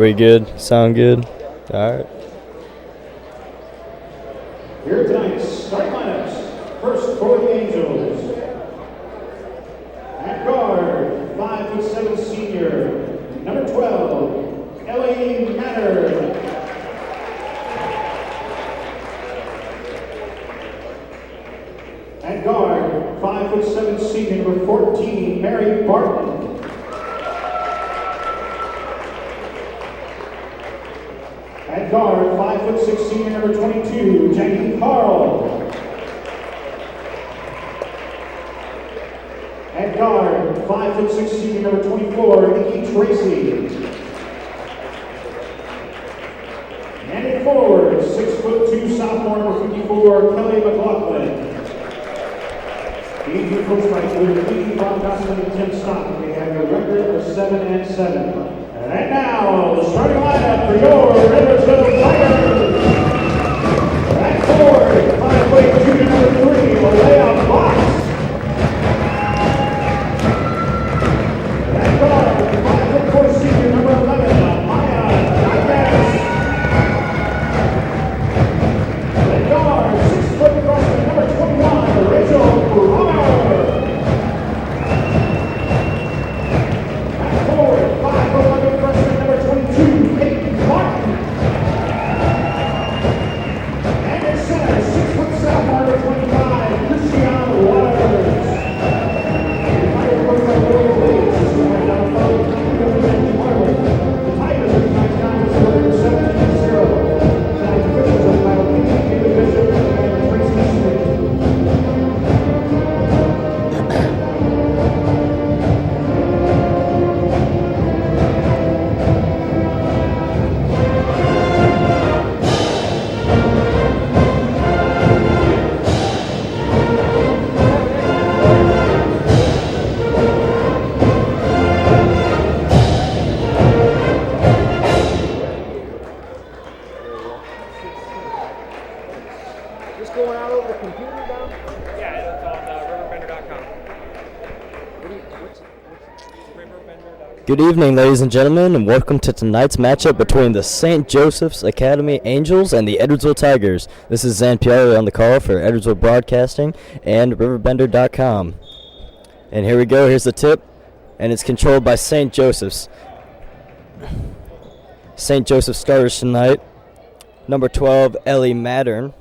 We good? Sound good? All right. Here tonight's starting lineups. First for the Angels. At guard, 5'7" senior, number 12, Ellie Matter. At guard, 5'7" senior, number 14, Mary Barton. At guard, 5'6" senior, number 22, Jackie Carl. At guard, 5'6" senior, number 24, Nikki Tracy. And at forward, 6'2" sophomore, number 54, Kelly McLaughlin. These are coached by Lee Bob Gosselin and Tim Stock. They have a record of 7-7. And now, the starting lineup for your Edwardsville Tigers. At forward, 5'8" junior number 3, Alea Box. At guard, 5'4" senior number 11, Maya Diaz. At guard, 6' freshman number 21, Rachel Brunner. At forward, 5'11" freshman number 22, Kate Martin. And at center, 6' sophomore number 25, Christian Waters. The Tigers are by William Bates. This is right down the road. The Tigers are knocked down with 17-0. Tonight's officials are by David Bishop and Tracy Smith. Just going out over the computer down? Yeah, it's on RiverBender.com. What's RiverBender.com? Good evening, ladies and gentlemen, and welcome to tonight's matchup between the St. Joseph's Academy Angels and the Edwardsville Tigers. This is Zan Piari on the call for Edwardsville Broadcasting and RiverBender.com. And here we go. Here's the tip, and it's controlled by St. Joseph's. St. Joseph's starters tonight: number 12, Ellie Mattern;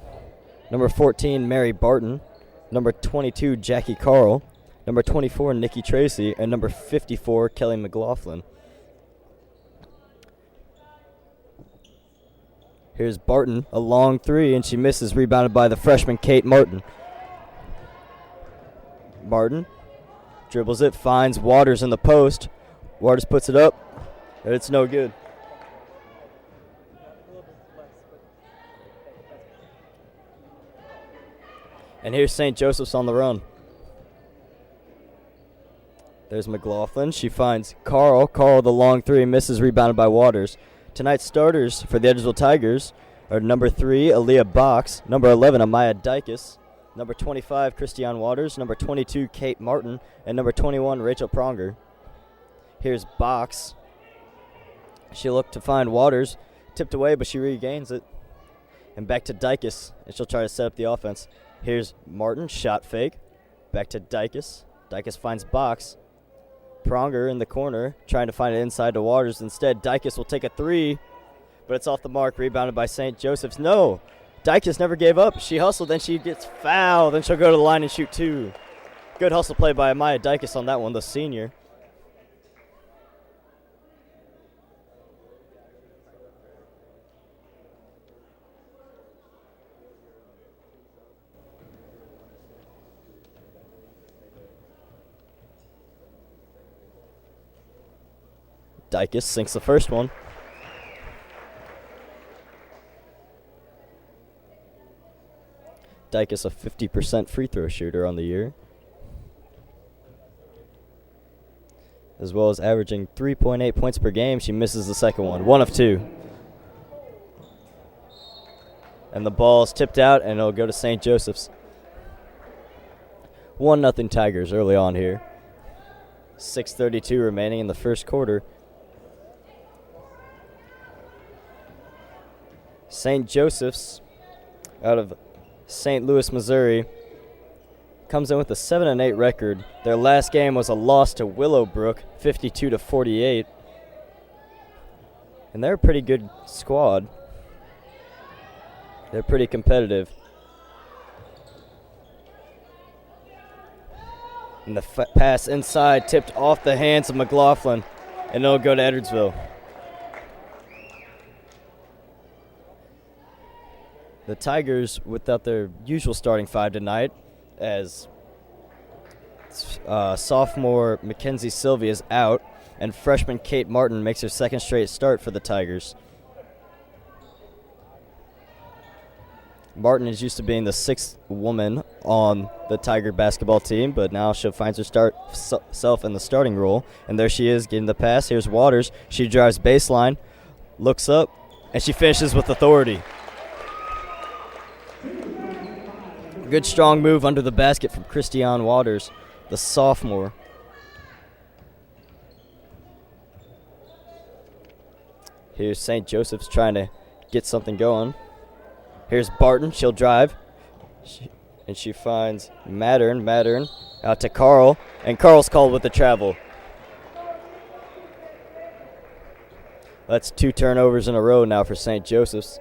number 14, Mary Barton; number 22, Jackie Carl; number 24, Nikki Tracy; and number 54, Kelly McLaughlin. Here's Barton, a long three, and she misses, rebounded by the freshman Kate Martin. Barton dribbles it, finds Waters in the post. Waters puts it up, and it's no good. And here's St. Joseph's on the run. There's McLaughlin. She finds Carl. Carl, the long three, misses, rebounded by Waters. Tonight's starters for the Edwardsville Tigers are number 3, Aaliyah Box; number 11, Amaya Dykes; number 25, Christian Waters; number 22, Kate Martin; and number 21, Rachel Pronger. Here's Box. She looked to find Waters. Tipped away, but she regains it. And back to Dykes, and she'll try to set up the offense. Here's Martin, shot fake. Back to Dykes. Dykes finds Box. Pronger in the corner, trying to find it inside to Waters. Instead, Dykes will take a three, but it's off the mark, rebounded by St. Joseph's. No, Dykes never gave up. She hustled, then she gets fouled, then she'll go to the line and shoot two. Good hustle play by Amaya Dykes on that one, the senior. Dykes sinks the first one. Dykes a 50% free throw shooter on the year, as well as averaging 3.8 points per game. She misses the second one, 1 of 2. And the ball's tipped out, and it'll go to St. Joseph's. 1-0 Tigers early on here. 6:32 remaining in the first quarter. St. Joseph's out of St. Louis, Missouri, comes in with a 7-8 record. Their last game was a loss to Willowbrook, 52-48. And they're a pretty good squad. They're pretty competitive. And the pass inside tipped off the hands of McLaughlin, and it'll go to Edwardsville. The Tigers without their usual starting five tonight, as sophomore Mackenzie Sylvie is out, and freshman Kate Martin makes her second straight start for the Tigers. Martin is used to being the sixth woman on the Tiger basketball team, but now she finds herself in the starting role. And there she is getting the pass. Here's Waters. She drives baseline, looks up, and she finishes with authority. Good strong move under the basket from Christiane Waters, the sophomore. Here's St. Joseph's trying to get something going. Here's Barton. She'll drive. And she finds Mattern. Mattern out to Carl. And Carl's called with the travel. That's 2 turnovers in a row now for St. Joseph's.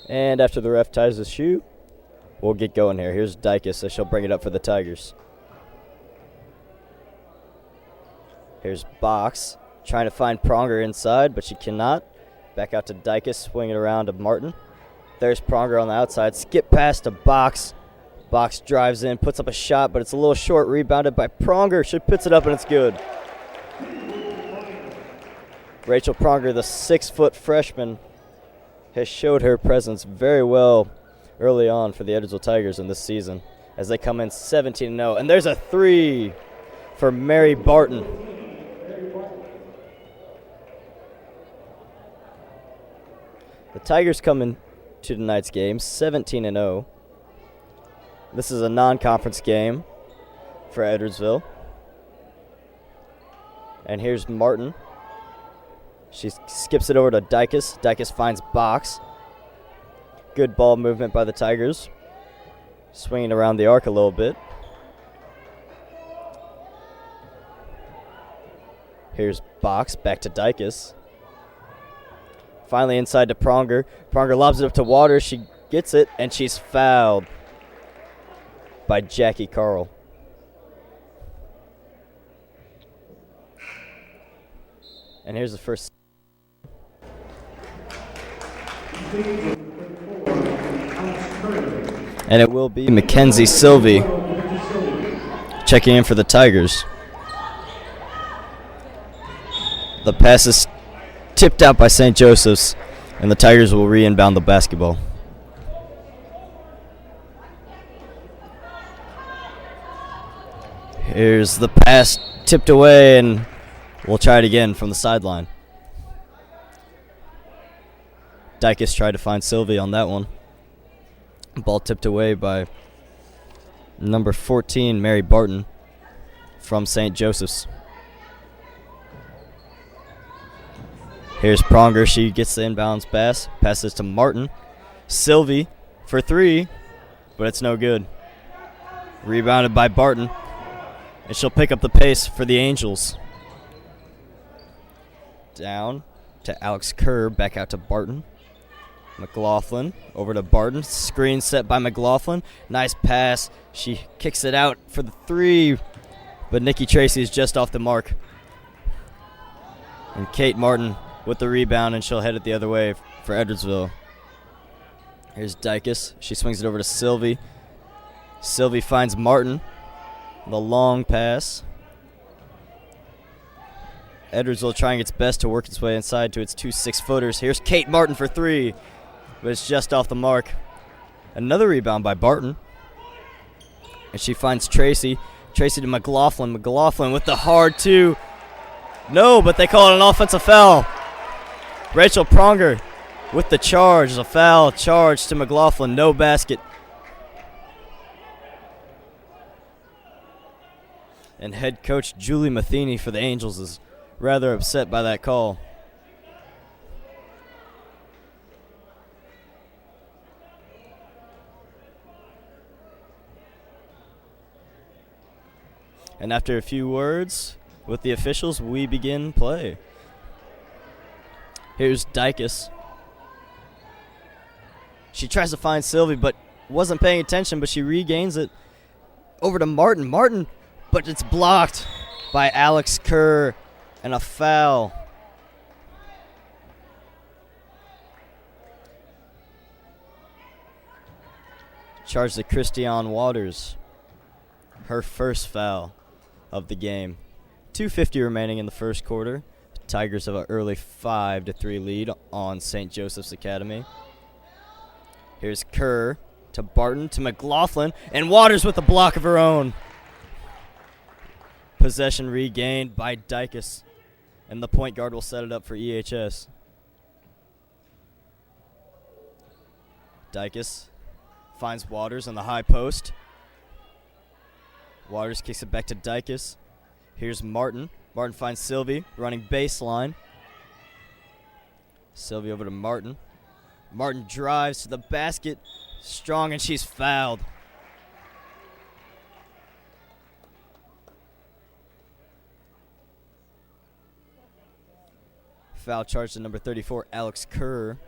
And after the ref ties the shoe, we'll get going here. Here's Dykes, so she'll bring it up for the Tigers. Here's Box, trying to find Pronger inside, but she cannot. Back out to Dykes, swing it around to Martin. There's Pronger on the outside. Skip pass to Box. Box drives in, puts up a shot, but it's a little short. Rebounded by Pronger. She puts it up, and it's good. Rachel Pronger, the 6-foot freshman, has showed her presence very well early on for the Edwardsville Tigers in this season as they come in 17-0. And there's a 3 for Mary Barton. The Tigers come into tonight's game 17-0. This is a non-conference game for Edwardsville. And here's Martin. She skips it over to Dykes. Dykes finds Box. Good ball movement by the Tigers. Swinging around the arc a little bit. Here's Box, back to Dykes. Finally inside to Pronger. Pronger lobs it up to Waters. She gets it, and she's fouled by Jackie Carl. And here's the first. And it will be Mackenzie Sylvie checking in for the Tigers. The pass is tipped out by St. Joseph's, and the Tigers will re-inbound the basketball. Here's the pass tipped away, and we'll try it again from the sideline. Dykes tried to find Sylvie on that one. Ball tipped away by number 14, Mary Barton, from St. Joseph's. Here's Pronger. She gets the inbounds pass. Passes to Martin. Sylvie for 3, but it's no good. Rebounded by Barton, and she'll pick up the pace for the Angels. Down to Alex Kerr. Back out to Barton. McLaughlin over to Barton. Screen set by McLaughlin. Nice pass. She kicks it out for the 3, but Nikki Tracy is just off the mark. And Kate Martin with the rebound, and she'll head it the other way for Edwardsville. Here's Dykes. She swings it over to Sylvie. Sylvie finds Martin. The long pass. Edwardsville trying its best to work its way inside to its 2 6-footers. Here's Kate Martin for 3, but it's just off the mark. Another rebound by Barton. And she finds Tracy. Tracy to McLaughlin. McLaughlin with the hard 2. No, but they call it an offensive foul. Rachel Pronger with the charge. A foul charge to McLaughlin. No basket. And head coach Julie Matheny for the Angels is rather upset by that call. And after a few words with the officials, we begin play. Here's Dykus. She tries to find Sylvie, but wasn't paying attention, but she regains it. Over to Martin. Martin, but it's blocked by Alex Kerr, and a foul. Charge to Christiane Waters. Her first foul of the game. 2:50 remaining in the first quarter. The Tigers have an early 5-3 lead on St. Joseph's Academy. Here's Kerr to Barton to McLaughlin, and Waters with a block of her own. Possession regained by Dykus, and the point guard will set it up for EHS. Dykus finds Waters on the high post. Waters kicks it back to Dykus. Here's Martin. Martin finds Sylvie running baseline. Sylvie over to Martin. Martin drives to the basket. Strong, and she's fouled. Foul charge to number 34, Alex Kerr.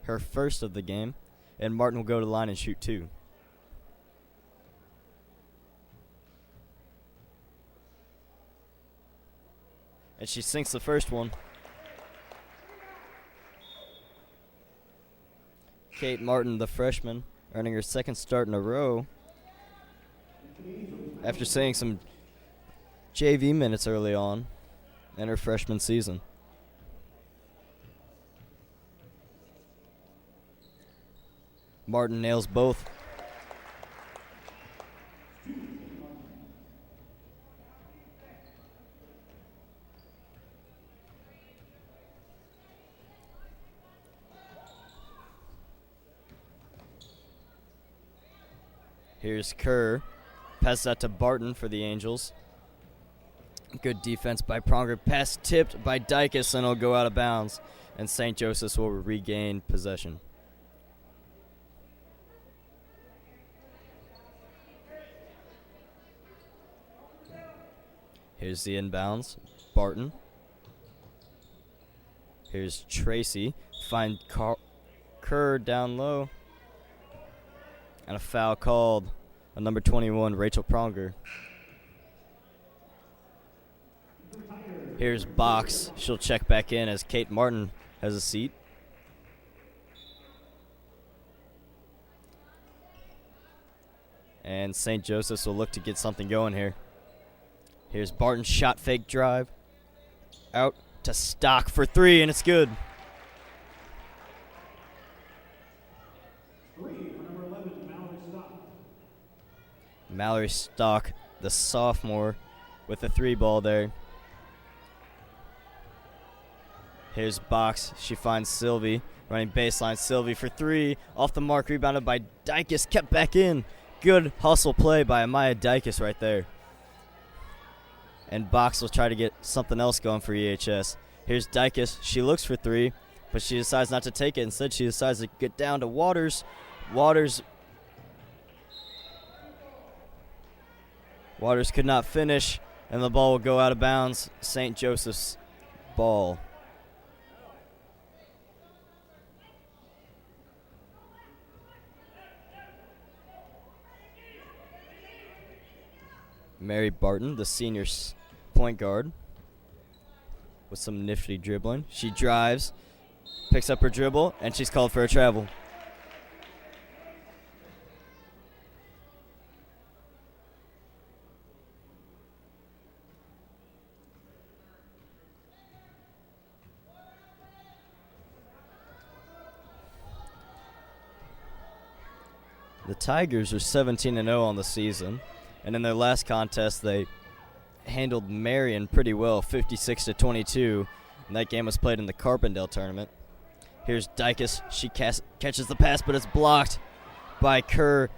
Her first of the game. And Martin will go to the line and shoot 2. And she sinks the first one. Kate Martin, the freshman, earning her second start in a row after seeing some JV minutes early on in her freshman season. Martin nails both. Here's Kerr. Passes out to Barton for the Angels. Good defense by Pronger. Pass tipped by Dykus, and it'll go out of bounds. And St. Joseph's will regain possession. Here's the inbounds. Barton. Here's Tracy. Find Kerr down low. And a foul called on number 21, Rachel Pronger. Here's Box. She'll check back in as Kate Martin has a seat. And St. Joseph's will look to get something going here. Here's Barton's shot fake drive. Out to Stock for 3, and it's good. Mallory Stock, the sophomore, with the 3 ball there. Here's Box. She finds Sylvie. Running baseline. Sylvie for 3. Off the mark. Rebounded by Dykus. Kept back in. Good hustle play by Amaya Dykus right there. And Box will try to get something else going for EHS. Here's Dykus. She looks for 3, but she decides not to take it. Instead, she decides to get down to Waters. Waters could not finish, and the ball will go out of bounds. St. Joseph's ball. Mary Barton, the senior point guard, with some nifty dribbling. She drives, picks up her dribble, and she's called for a travel. The Tigers are 17-0 on the season, and in their last contest, they handled Marion pretty well, 56-22, and that game was played in the Carpendale tournament. Here's Dykus. She catches the pass, but it's blocked by Kerr.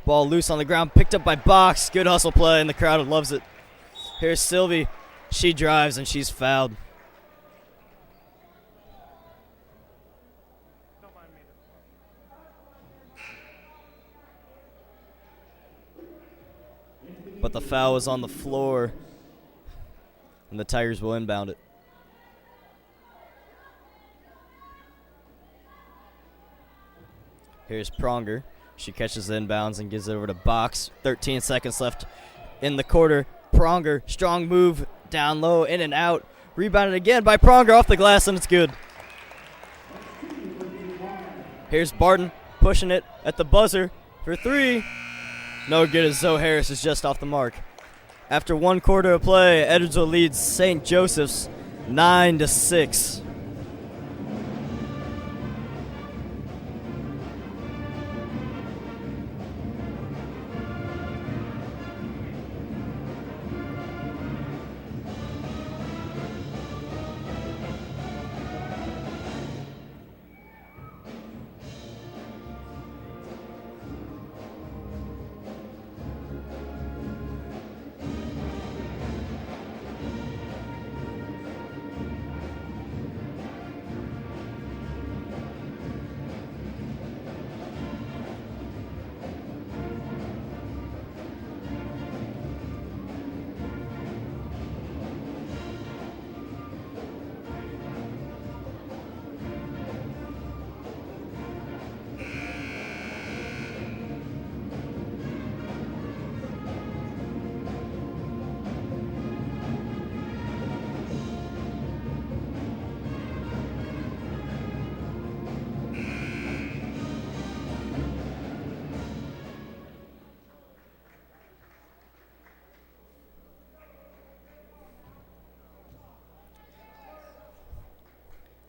Ball loose on the ground, picked up by Box. Good hustle play, and the crowd loves it. Here's Sylvie. She drives, and she's fouled. But the foul was on the floor, and the Tigers will inbound it. Here's Pronger. She catches the inbounds and gives it over to Box. 13 seconds left in the quarter. Pronger, strong move, down low, in and out. Rebounded again by Pronger off the glass, and it's good. Here's Barton pushing it at the buzzer for three. No good as Zoe Harris is just off the mark. After one quarter of play, Edwardsville leads St. Joseph's 9-6.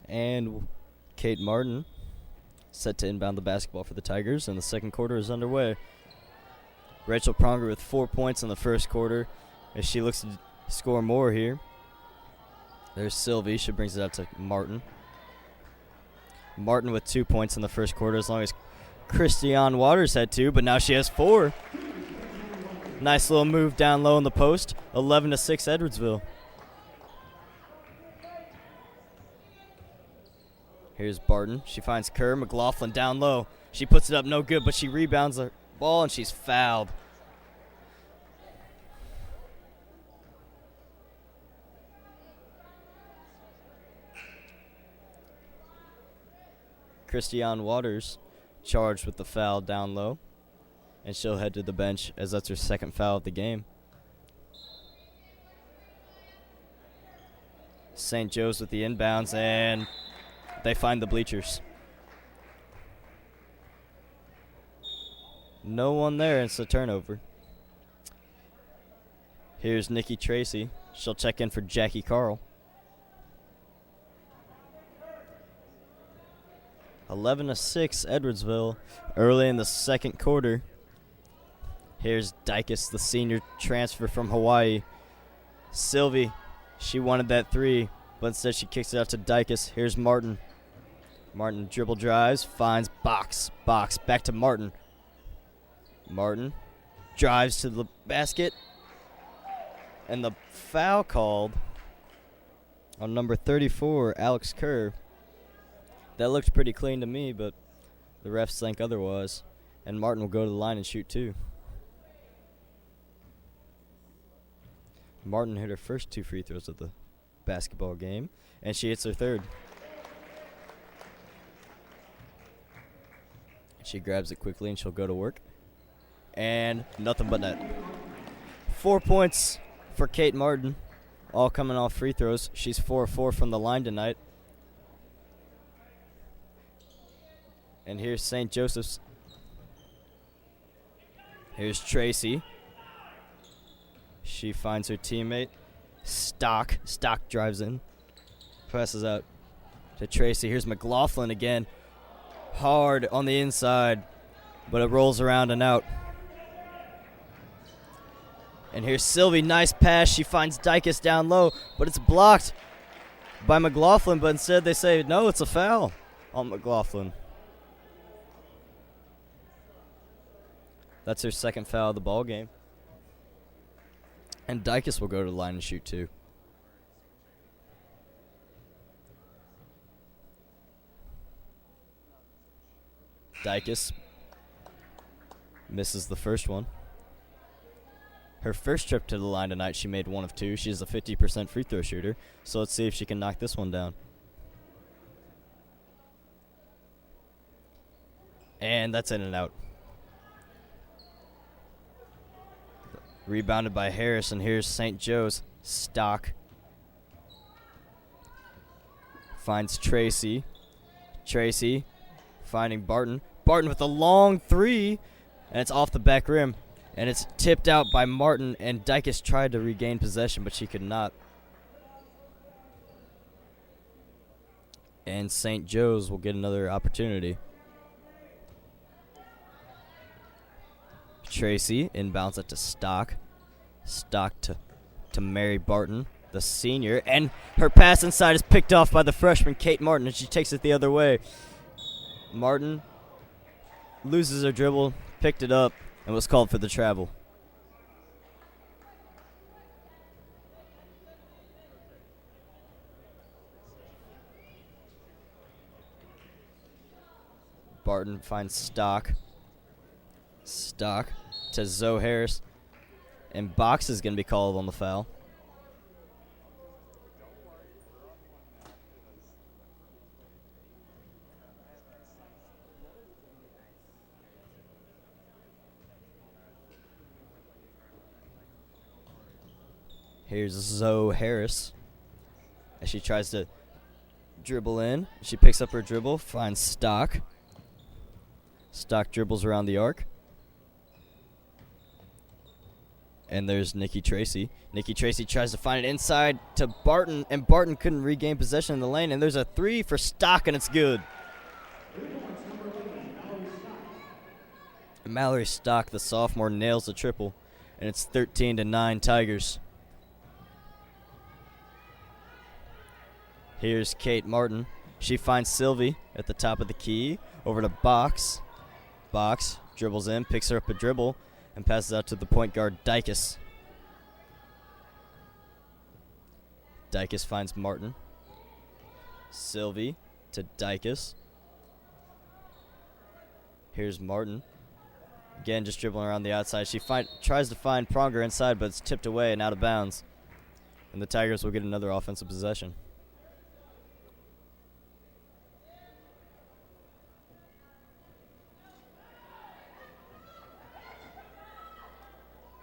And Kate Martin set to inbound the basketball for the Tigers, and the second quarter is underway. Rachel Pronger with 4 points in the first quarter as she looks to score more here. There's Sylvie. She brings it out to Martin. Martin with 2 points in the first quarter, as long as Christiane Waters had 2, but now she has 4. Nice little move down low in the post. 11-6 Edwardsville. Here's Barton. She finds Kerr. McLaughlin down low. She puts it up, no good, but she rebounds the ball, and she's fouled. Christiane Waters charged with the foul down low, and she'll head to the bench as that's her second foul of the game. St. Joe's with the inbounds, and they find the bleachers. No one there, and it's a turnover. Here's Nikki Tracy. She'll check in for Jackie Carl. 11-6 Edwardsville early in the second quarter. Here's Dykes, the senior transfer from Hawaii. Sylvie, she wanted that three, but instead she kicks it out to Dykes. Here's Martin. Martin dribble drives, finds Box. Box back to Martin. Martin drives to the basket. And the foul called on number 34, Alex Kerr. That looked pretty clean to me, but the refs think otherwise. And Martin will go to the line and shoot 2. Martin hit her first 2 free throws of the basketball game, and she hits her third. She grabs it quickly, and she'll go to work. And nothing but net. 4 points for Kate Martin, all coming off free throws. She's 4-4 from the line tonight. And here's St. Joseph's. Here's Tracy. She finds her teammate, Stock. Stock drives in. Passes out to Tracy. Here's McLaughlin again. Hard on the inside, but it rolls around and out. And here's Sylvie. Nice pass. She finds Dykes down low, but it's blocked by McLaughlin. But instead they say, no, it's a foul on McLaughlin. That's her second foul of the ball game. And Dykus will go to the line and shoot 2. Dykus misses the first one. Her first trip to the line tonight, she made 1 of 2. She's a 50% free throw shooter. So let's see if she can knock this one down. And that's in and out. Rebounded by Harris, and here's St. Joe's. Stock finds Tracy. Tracy finding Barton. Barton with a long 3, and it's off the back rim. And it's tipped out by Martin, and Dykus tried to regain possession, but she could not. And St. Joe's will get another opportunity. Tracy inbounds it to Stock. Stock to Mary Barton, the senior. And her pass inside is picked off by the freshman, Kate Martin, and she takes it the other way. Martin loses her dribble, picked it up, and was called for the travel. Barton finds Stock. Stock to Zoe Harris. And Box is going to be called on the foul. Here's Zoe Harris as she tries to dribble in. She picks up her dribble, finds Stock. Stock dribbles around the arc. And there's Nikki Tracy. Nikki Tracy tries to find it inside to Barton, and Barton couldn't regain possession in the lane. And there's a 3 for Stock, and it's good. Mallory Stock, the sophomore, nails the triple, and it's 13-9 Tigers. Here's Kate Martin. She finds Sylvie at the top of the key. Over to Box. Box dribbles in, picks her up a dribble, and passes out to the point guard, Dykus. Dykus finds Martin. Sylvie to Dykus. Here's Martin. Again, just dribbling around the outside. She tries to find Pronger inside, but it's tipped away and out of bounds. And the Tigers will get another offensive possession.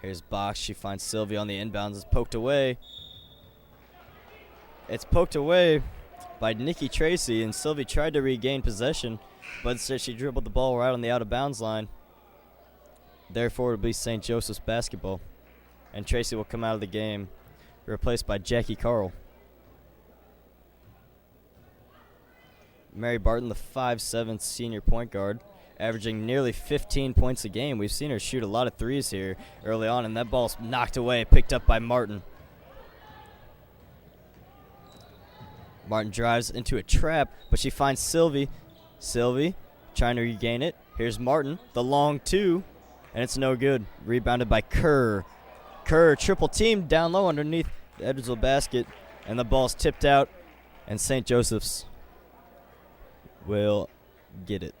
Here's Box. She finds Sylvie on the inbounds. It's poked away. It's poked away by Nikki Tracy, and Sylvie tried to regain possession, but instead she dribbled the ball right on the out-of-bounds line. Therefore, it'll be St. Joseph's basketball, and Tracy will come out of the game, replaced by Jackie Carl. Mary Barton, the 5'7" senior point guard, averaging nearly 15 points a game. We've seen her shoot a lot of threes here early on, and that ball's knocked away, picked up by Martin. Martin drives into a trap, but she finds Sylvie. Sylvie trying to regain it. Here's Martin, the long 2, and it's no good. Rebounded by Kerr. Kerr triple teamed down low underneath the Edwardsville basket, and the ball's tipped out, and St. Joseph's will get it.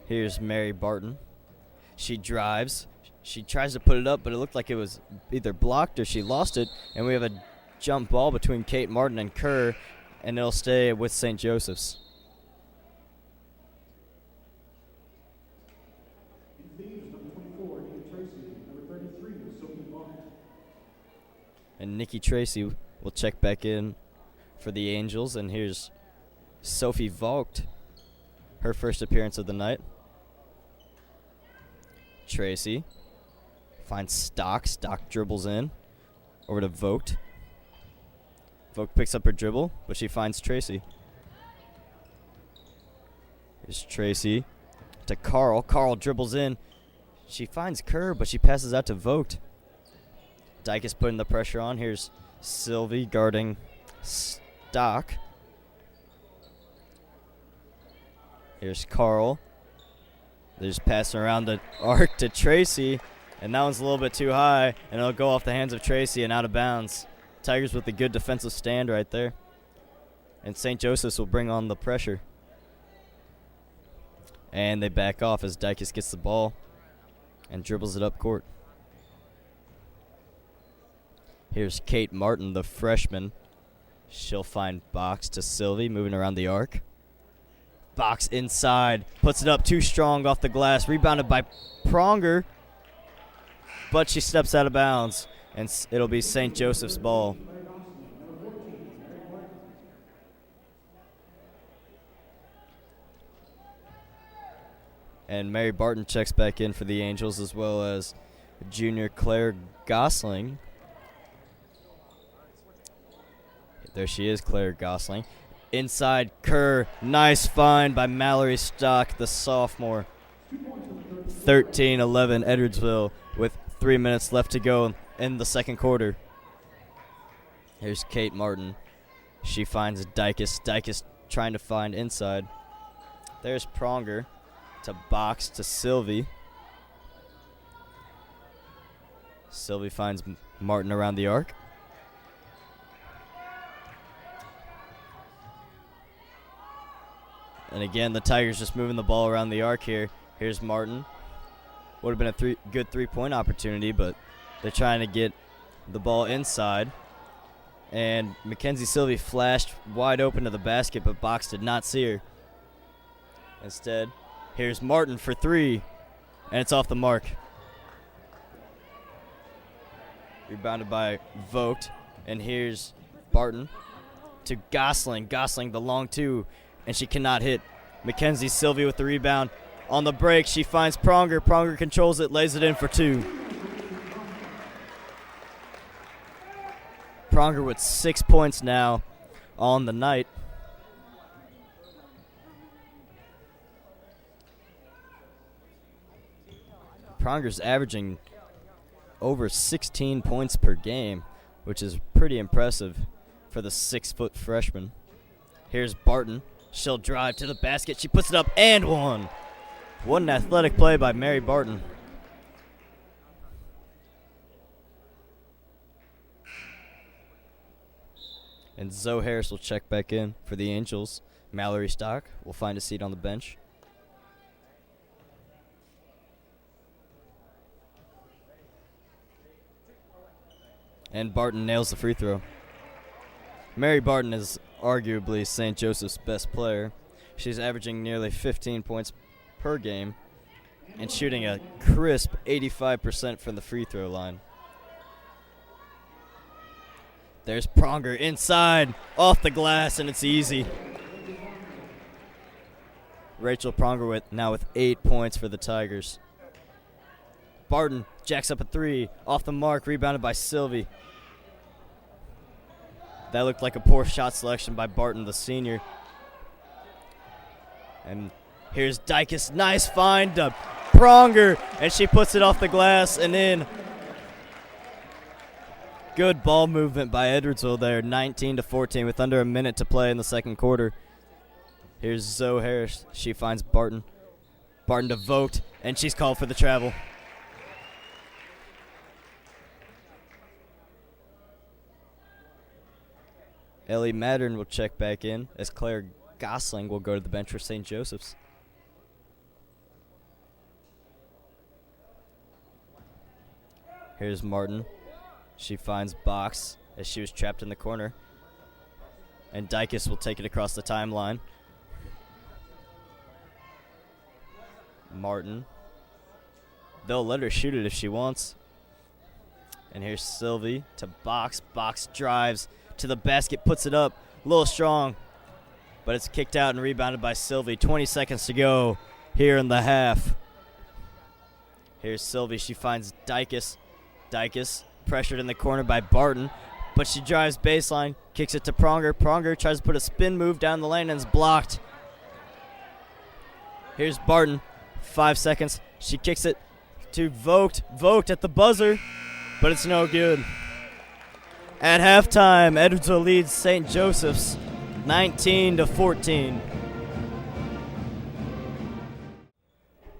Here's Mary Barton. She drives. She tries to put it up, but it looked like it was either blocked or she lost it. And we have a jump ball between Kate Martin and Kerr, and it'll stay with St. Joseph's. And Nikki Tracy will check back in for the Angels. And here's Sophie Vogt, her first appearance of the night. Tracy finds Stock. Stock dribbles in over to Vogt. Vogt picks up her dribble, but she finds Tracy. Here's Tracy to Carl. Carl dribbles in. She finds Kerr, but she passes out to Vogt. Dykus putting the pressure on. Here's Sylvie guarding Stock. Here's Carl. They're just passing around the arc to Tracy, and that one's a little bit too high, and it'll go off the hands of Tracy and out of bounds. Tigers with a good defensive stand right there. And St. Joseph's will bring on the pressure. And they back off as Dykes gets the ball and dribbles it up court. Here's Kate Martin, the freshman. She'll find Box to Sylvie, moving around the arc. Box inside, puts it up too strong off the glass, rebounded by Pronger, but she steps out of bounds, and it'll be St. Joseph's ball. And Mary Barton checks back in for the Angels, as well as junior Claire Gosling. There she is, Claire Gosling. Inside, Kerr. Nice find by Mallory Stock, the sophomore. 13-11 Edwardsville with 3 minutes left to go in the second quarter. Here's Kate Martin. She finds Dykes. Dykes trying to find inside. There's Pronger to Box to Sylvie. Sylvie finds Martin around the arc. And again, the Tigers just moving the ball around the arc here. Here's Martin. Would have been a good three-point opportunity, but they're trying to get the ball inside. And Mackenzie Sylvie flashed wide open to the basket, but Box did not see her. Instead, here's Martin for three, and it's off the mark. Rebounded by Vogt, and here's Barton to Gosling. Gosling, the long two, and she cannot hit. Mackenzie Sylvie with the rebound. On the break, she finds Pronger. Pronger controls it, lays it in for two. Pronger with 6 points now on the night. Pronger's averaging over 16 points per game, which is pretty impressive for the 6-foot freshman. Here's Barton. She'll drive to the basket. She puts it up and one. What an athletic play by Mary Barton. And Zoe Harris will check back in for the Angels. Mallory Stock will find a seat on the bench. And Barton nails the free throw. Mary Barton is arguably St. Joseph's best player. She's averaging nearly 15 points per game and shooting a crisp 85% from the free throw line. There's Pronger inside, off the glass, and it's easy. Rachel Pronger now with 8 points for the Tigers. Barton jacks up a three, off the mark, rebounded by Sylvie. That looked like a poor shot selection by Barton, the senior. And here's Dykes, nice find to Pronger, and she puts it off the glass and in. Good ball movement by Edwardsville there, 19-14 with under a minute to play in the second quarter. Here's Zoe Harris. She finds Barton. Barton to Vogt, and she's called for the travel. Ellie Mattern will check back in as Claire Gosling will go to the bench for St. Joseph's. Here's Martin. She finds Box as she was trapped in the corner. And Dykes will take it across the timeline. Martin. They'll let her shoot it if she wants. And here's Sylvie to Box. Box drives to the basket, puts it up, a little strong, but it's kicked out and rebounded by Sylvie. 20 seconds to go here in the half. Here's Sylvie. She finds Dykes. Dykes pressured in the corner by Barton, but she drives baseline, kicks it to Pronger. Pronger tries to put a spin move down the lane and is blocked. Here's Barton. 5 seconds. She kicks it to Vogt. Vogt at the buzzer, but it's no good. At halftime, Edwardsville leads St. Joseph's 19-14.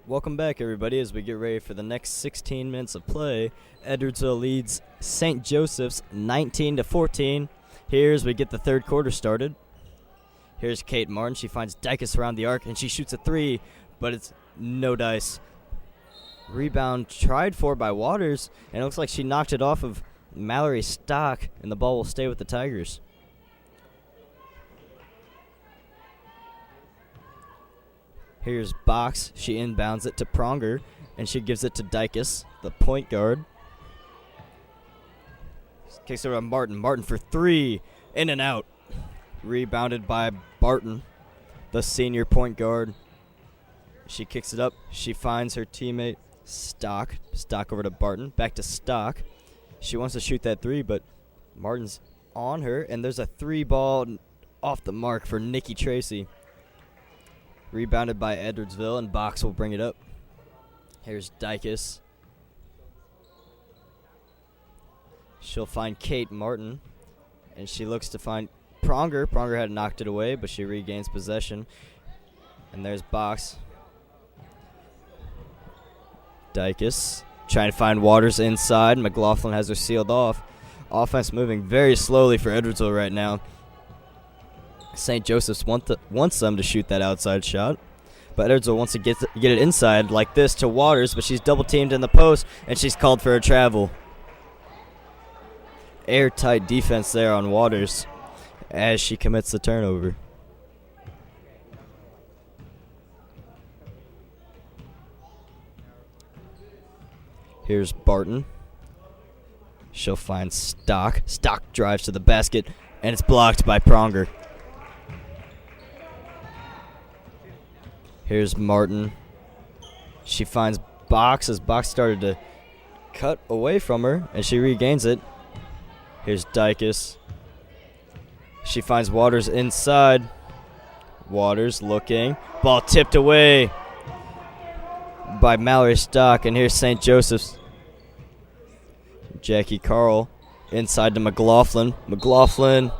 Welcome back, everybody, as we get ready for the next 16 minutes of play. Edwardsville leads St. Joseph's 19-14. Here's we get the third quarter started. Here's Kate Martin. She finds Dykus around the arc, and she shoots a three, but it's no dice. Rebound tried for by Waters, and it looks like she knocked it off of Mallory Stock, and the ball will stay with the Tigers. Here's Box. She inbounds it to Pronger, and she gives it to Dykus, the point guard. Kicks over to Martin. Martin for three. In and out. Rebounded by Barton, the senior point guard. She kicks it up. She finds her teammate Stock. Stock over to Barton. Back to Stock. She wants to shoot that three, but Martin's on her, and there's a three ball off the mark for Nikki Tracy. Rebounded by Edwardsville, and Box will bring it up. Here's Dykus. She'll find Kate Martin, and she looks to find Pronger. Pronger had knocked it away, but she regains possession. And there's Box. Dykus trying to find Waters inside. McLaughlin has her sealed off. Offense moving very slowly for Edwardsville right now. St. Joseph's wants them to shoot that outside shot, but Edwardsville wants to get it inside like this to Waters, but she's double-teamed in the post, and she's called for a travel. Airtight defense there on Waters as she commits the turnover. Here's Barton. She'll find Stock. Stock drives to the basket, and it's blocked by Pronger. Here's Martin. She finds Box as Box started to cut away from her, and she regains it. Here's Dykus. She finds Waters inside. Waters looking. Ball tipped away by Mallory Stock, and here's St. Joseph's. Jackie Carl inside to McLaughlin. McLaughlin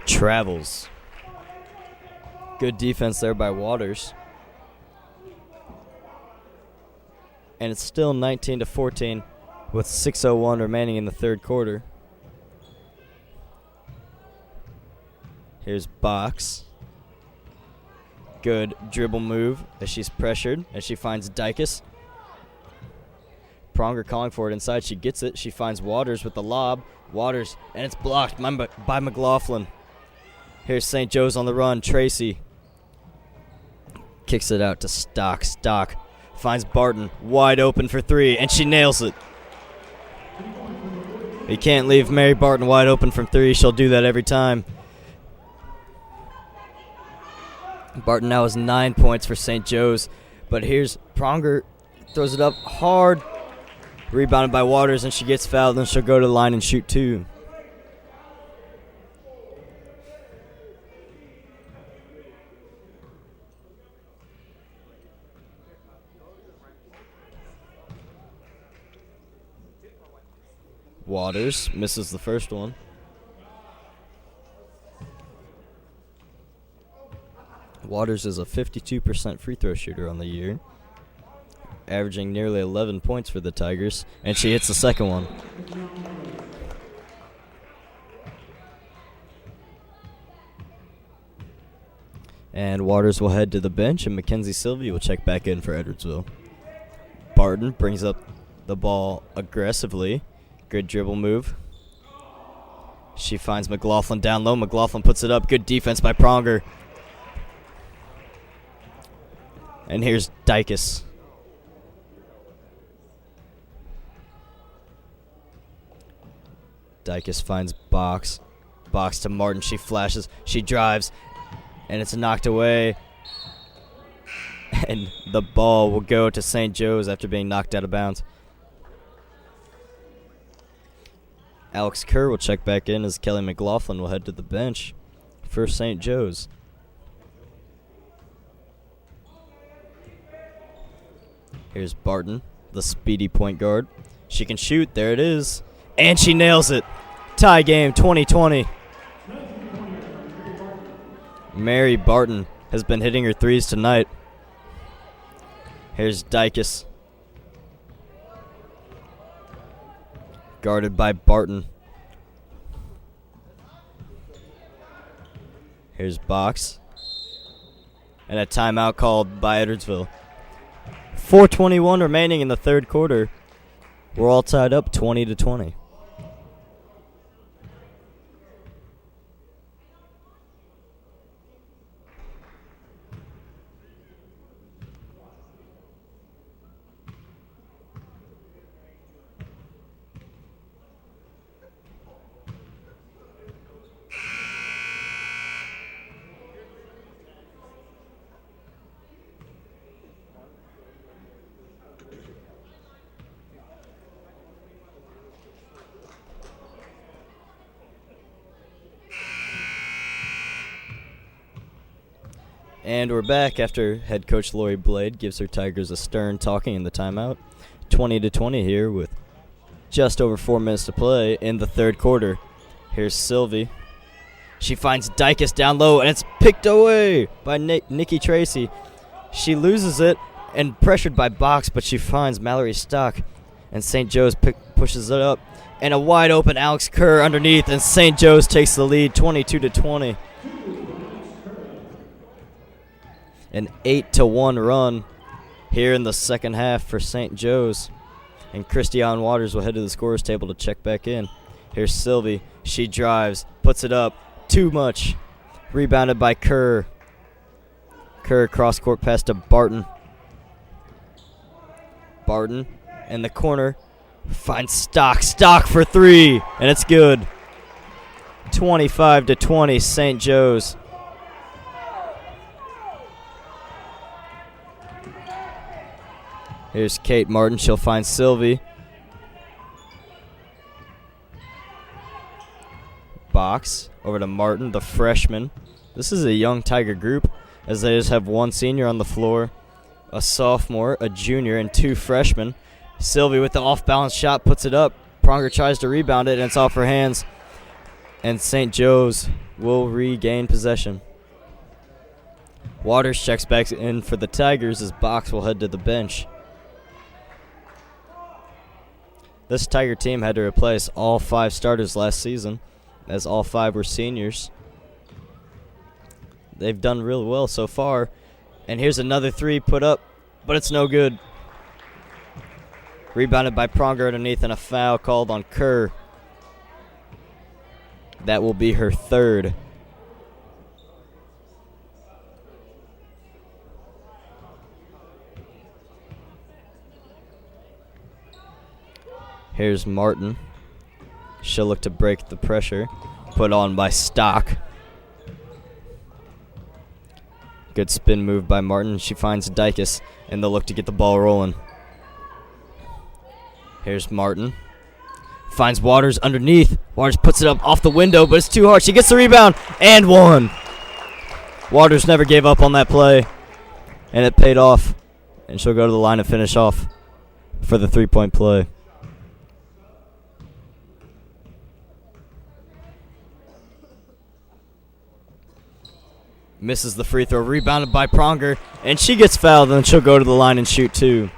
travels. Good defense there by Waters. And it's still 19-14 with 6:01 remaining in the third quarter. Here's Box. Good dribble move as she's pressured, as she finds Dykus. Pronger calling for it inside. She gets it. She finds Waters with the lob. Waters, and it's blocked by McLaughlin. Here's St. Joe's on the run. Tracy kicks it out to Stock. Stock finds Barton wide open for three, and she nails it. You can't leave Mary Barton wide open from three. She'll do that every time. Barton now has 9 points for St. Joe's, but here's Pronger, throws it up hard. Rebounded by Waters, and she gets fouled, and she'll go to the line and shoot two. Waters misses the first one. Waters is a 52% free throw shooter on the year, averaging nearly 11 points for the Tigers, and she hits the second one. And Waters will head to the bench, and Mackenzie Sylvie will check back in for Edwardsville. Barton brings up the ball aggressively. Good dribble move. She finds McLaughlin down low. McLaughlin puts it up. Good defense by Pronger. And here's Dykus. Dykus finds Box. Box to Martin. She flashes. She drives. And it's knocked away. And the ball will go to St. Joe's after being knocked out of bounds. Alex Kerr will check back in as Kelly McLaughlin will head to the bench for St. Joe's. Here's Barton, the speedy point guard. She can shoot. There it is. And she nails it. Tie game 2020. Mary Barton has been hitting her threes tonight. Here's Dykes. Guarded by Barton. Here's Box. And a timeout called by Edwardsville. 4:21 remaining in the third quarter. We're all tied up 20-20. And we're back after head coach Lori Blade gives her Tigers a stern talking in the timeout. 20-20 here with just over 4 minutes to play in the third quarter. Here's Sylvie. She finds Dykes down low, and it's picked away by Nikki Tracy. She loses it and pressured by Box, but she finds Mallory Stock, and St. Joe's pushes it up. And a wide open Alex Kerr underneath, and St. Joe's takes the lead 22-20. An 8-1 run here in the second half for St. Joe's. And Christiane Waters will head to the scorer's table to check back in. Here's Sylvie. She drives, puts it up. Too much. Rebounded by Kerr. Kerr cross-court pass to Barton. Barton in the corner. Finds Stock. Stock for three. And it's good. 25-20 St. Joe's. Here's Kate Martin. She'll find Sylvie. Box over to Martin, the freshman. This is a young Tiger group, as they just have one senior on the floor, a sophomore, a junior, and 2 freshmen. Sylvie with the off-balance shot puts it up. Pronger tries to rebound it, and it's off her hands. And St. Joe's will regain possession. Waters checks back in for the Tigers as Box will head to the bench. This Tiger team had to replace all 5 starters last season, as all 5 were seniors. They've done really well so far. And here's another 3 put up, but it's no good. Rebounded by Pronger underneath, and a foul called on Kerr. That will be her 3rd. Here's Martin. She'll look to break the pressure. Put on by Stock. Good spin move by Martin. She finds Dykes, and they'll look to get the ball rolling. Here's Martin. Finds Waters underneath. Waters puts it up off the window, but it's too hard. She gets the rebound, and one. Waters never gave up on that play, and it paid off. And she'll go to the line and finish off for the 3-point play. Misses the free throw, rebounded by Pronger, and she gets fouled, and she'll go to the line and shoot 2.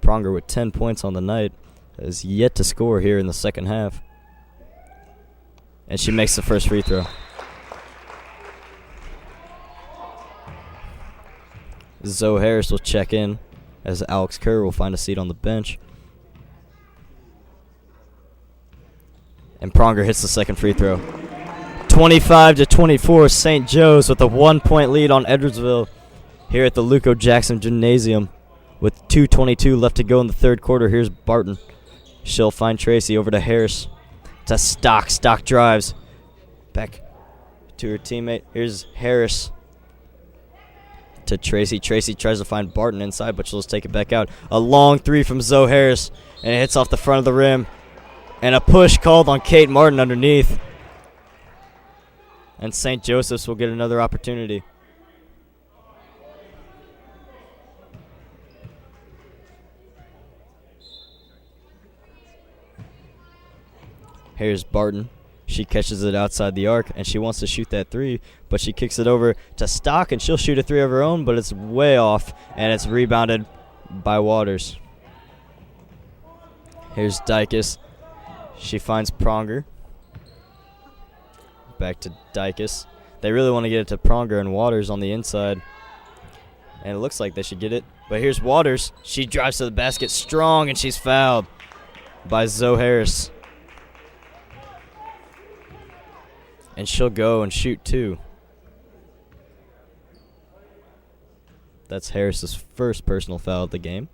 Pronger with 10 points on the night has yet to score here in the second half. And she makes the first free throw. Zoe Harris will check in as Alex Kerr will find a seat on the bench. And Pronger hits the second free throw. 25-24, St. Joe's with a 1-point lead on Edwardsville here at the Luco Jackson Gymnasium. With 2:22 left to go in the third quarter, here's Barton. She'll find Tracy over to Harris. To Stock. Stock drives. Back to her teammate. Here's Harris. To Tracy. Tracy tries to find Barton inside, but she'll just take it back out. A long 3 from Zoe Harris, and it hits off the front of the rim. And a push called on Kate Martin underneath. And St. Joseph's will get another opportunity. Here's Barton. She catches it outside the arc, and she wants to shoot that three, but she kicks it over to Stock, and she'll shoot a three of her own, but it's way off, and it's rebounded by Waters. Here's Dykus. She finds Pronger. Back to Dykus. They really want to get it to Pronger and Waters on the inside, and it looks like they should get it. But here's Waters. She drives to the basket strong, and she's fouled by Zoe Harris. And she'll go and shoot two. That's Harris's first personal foul of the game.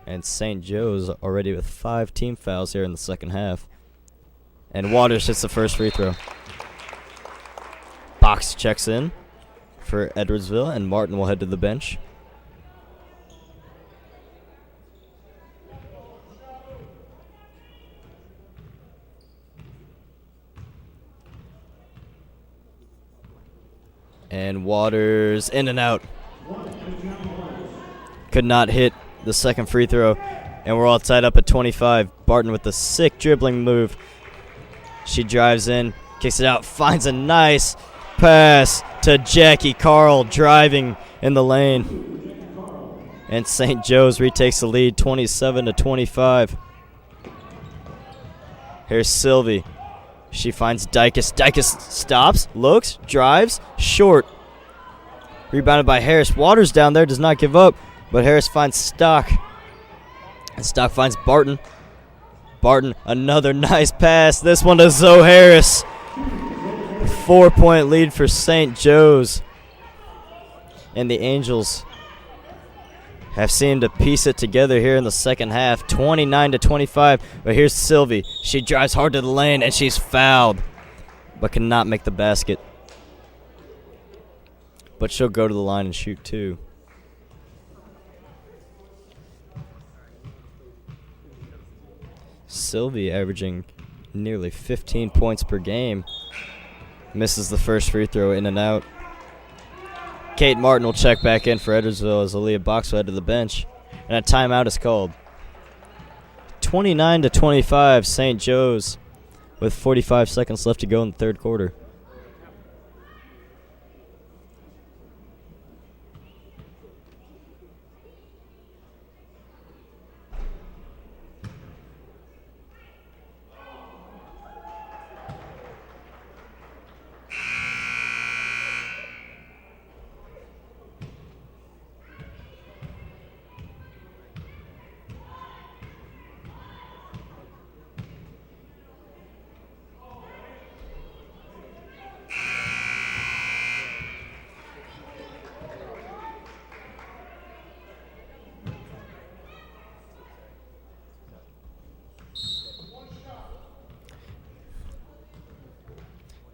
And St. Joe's already with 5 team fouls here in the second half. And Waters hits the first free throw. Box checks in for Edwardsville, and Martin will head to the bench. And Waters in and out. Could not hit the second free throw. And we're all tied up at 25. Barton with the sick dribbling move. She drives in, kicks it out, finds a nice pass to Jackie Carl driving in the lane. And St. Joe's retakes the lead 27-25. Here's Sylvie. She finds Dykus. Dykus stops, looks, drives, short. Rebounded by Harris. Waters down there, does not give up, but Harris finds Stock. And Stock finds Barton. Barton, another nice pass. This one to Zoe Harris. 4-point lead for St. Joe's. And the Angels have seemed to piece it together here in the second half, 29-25. But here's Sylvie. She drives hard to the lane, and she's fouled, but cannot make the basket. But she'll go to the line and shoot two. Sylvie averaging nearly 15 points per game. Misses the first free throw, in and out. Kate Martin will check back in for Edwardsville as Aaliyah Box will head to the bench. And a timeout is called. 29-25, St. Joe's with 45 seconds left to go in the third quarter.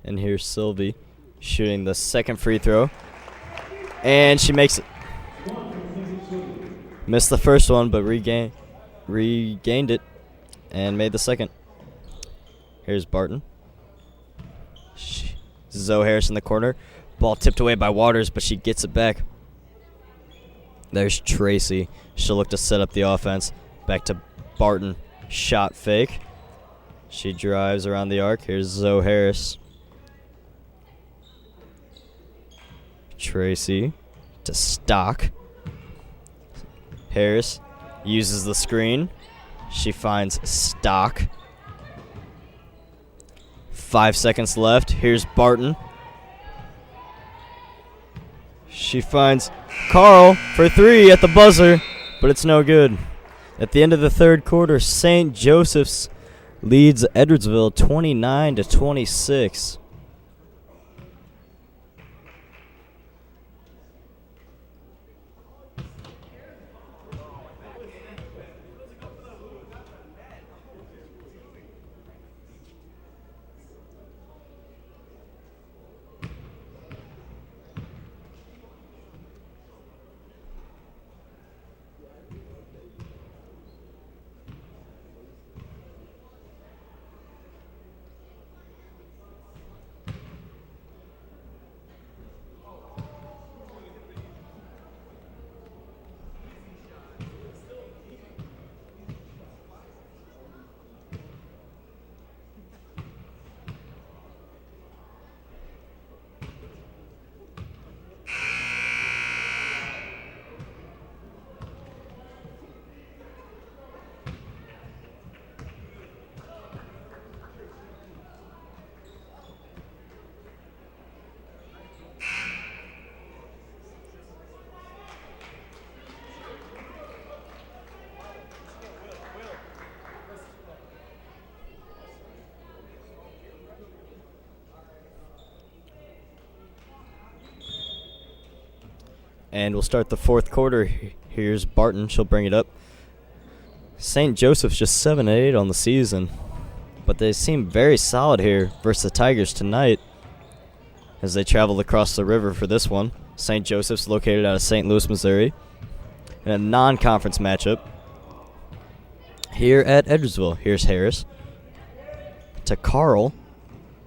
And here's Sylvie shooting the second free throw. And she makes it. Missed the first one, but regained it and made the second. Here's Barton. Zoe Harris in the corner. Ball tipped away by Waters, but she gets it back. There's Tracy. She'll look to set up the offense. Back to Barton. Shot fake. She drives around the arc. Here's Zoe Harris. Tracy to Stock. Harris uses the screen. She finds Stock. 5 seconds left. Here's Barton. She finds Carl for three at the buzzer, but it's no good. At the end of the third quarter, St. Joseph's leads Edwardsville 29-26. And we'll start the fourth quarter. Here's Barton. She'll bring it up. St. Joseph's just 7-8 on the season, but they seem very solid here versus the Tigers tonight as they travel across the river for this one. St. Joseph's located out of St. Louis, Missouri, in a non-conference matchup here at Edwardsville. Here's Harris to Carl.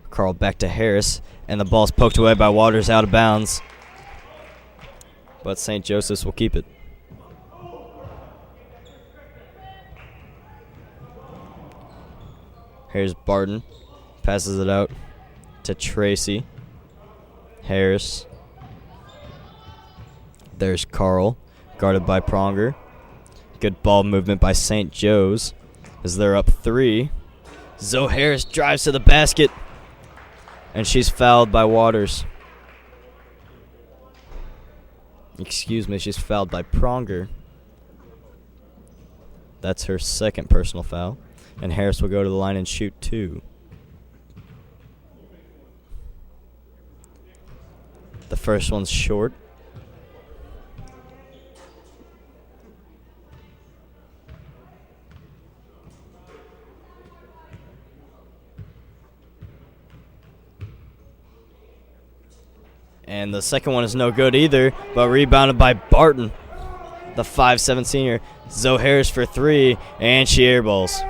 Carl back to Harris, and the ball's poked away by Waters out of bounds, but St. Joseph's will keep it. Here's Barton. Passes it out to Tracy. Harris. There's Carl, guarded by Pronger. Good ball movement by St. Joe's as they're up 3. Zoe Harris drives to the basket, and she's fouled by Waters. Excuse me, she's fouled by Pronger. That's her second personal foul. And Harris will go to the line and shoot 2. The first one's short. And the second one is no good either, but rebounded by Barton, the 5'7" senior. Zoe Harris for 3, and she airballs.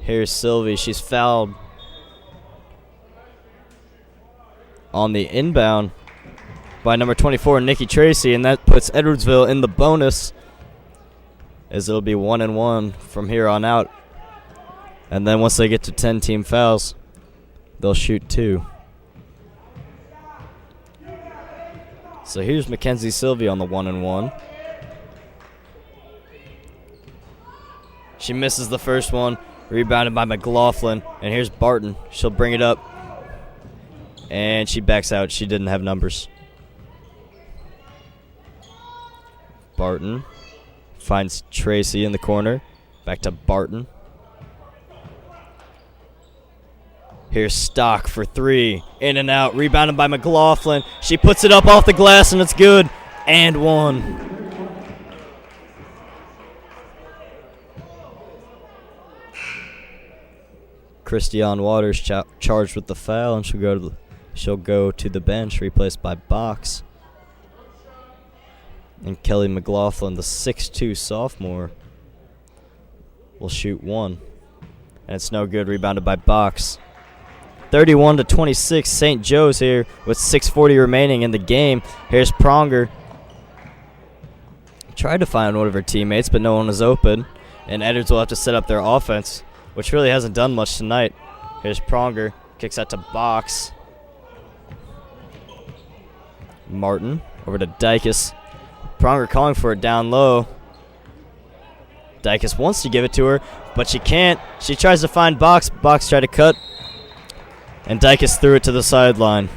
Here's Sylvie. She's fouled on the inbound by number 24, Nikki Tracy, and that puts Edwardsville in the bonus as it'll be 1-1 from here on out. And then once they get to 10 team fouls, they'll shoot 2. So here's Mackenzie Sylvie on the 1-1. She misses the first one. Rebounded by McLaughlin, and here's Barton. She'll bring it up, and she backs out. She didn't have numbers. Barton finds Tracy in the corner. Back to Barton. Here's Stock for 3. In and out. Rebounded by McLaughlin. She puts it up off the glass, and it's good. And 1. Christiane Waters charged with the foul, and she'll go to the bench, replaced by Box. And Kelly McLaughlin, the 6'2" sophomore, will shoot 1. And it's no good, rebounded by Box. 31-26, St. Joe's here with 6:40 remaining in the game. Here's Pronger. Tried to find one of her teammates, but no one was open. And Edwards will have to set up their offense, which really hasn't done much tonight. Here's Pronger. Kicks out to Box. Martin over to Dykus. Pronger calling for it down low. Dykus wants to give it to her, but she can't. She tries to find Box. Box tried to cut, and Dykus threw it to the sideline.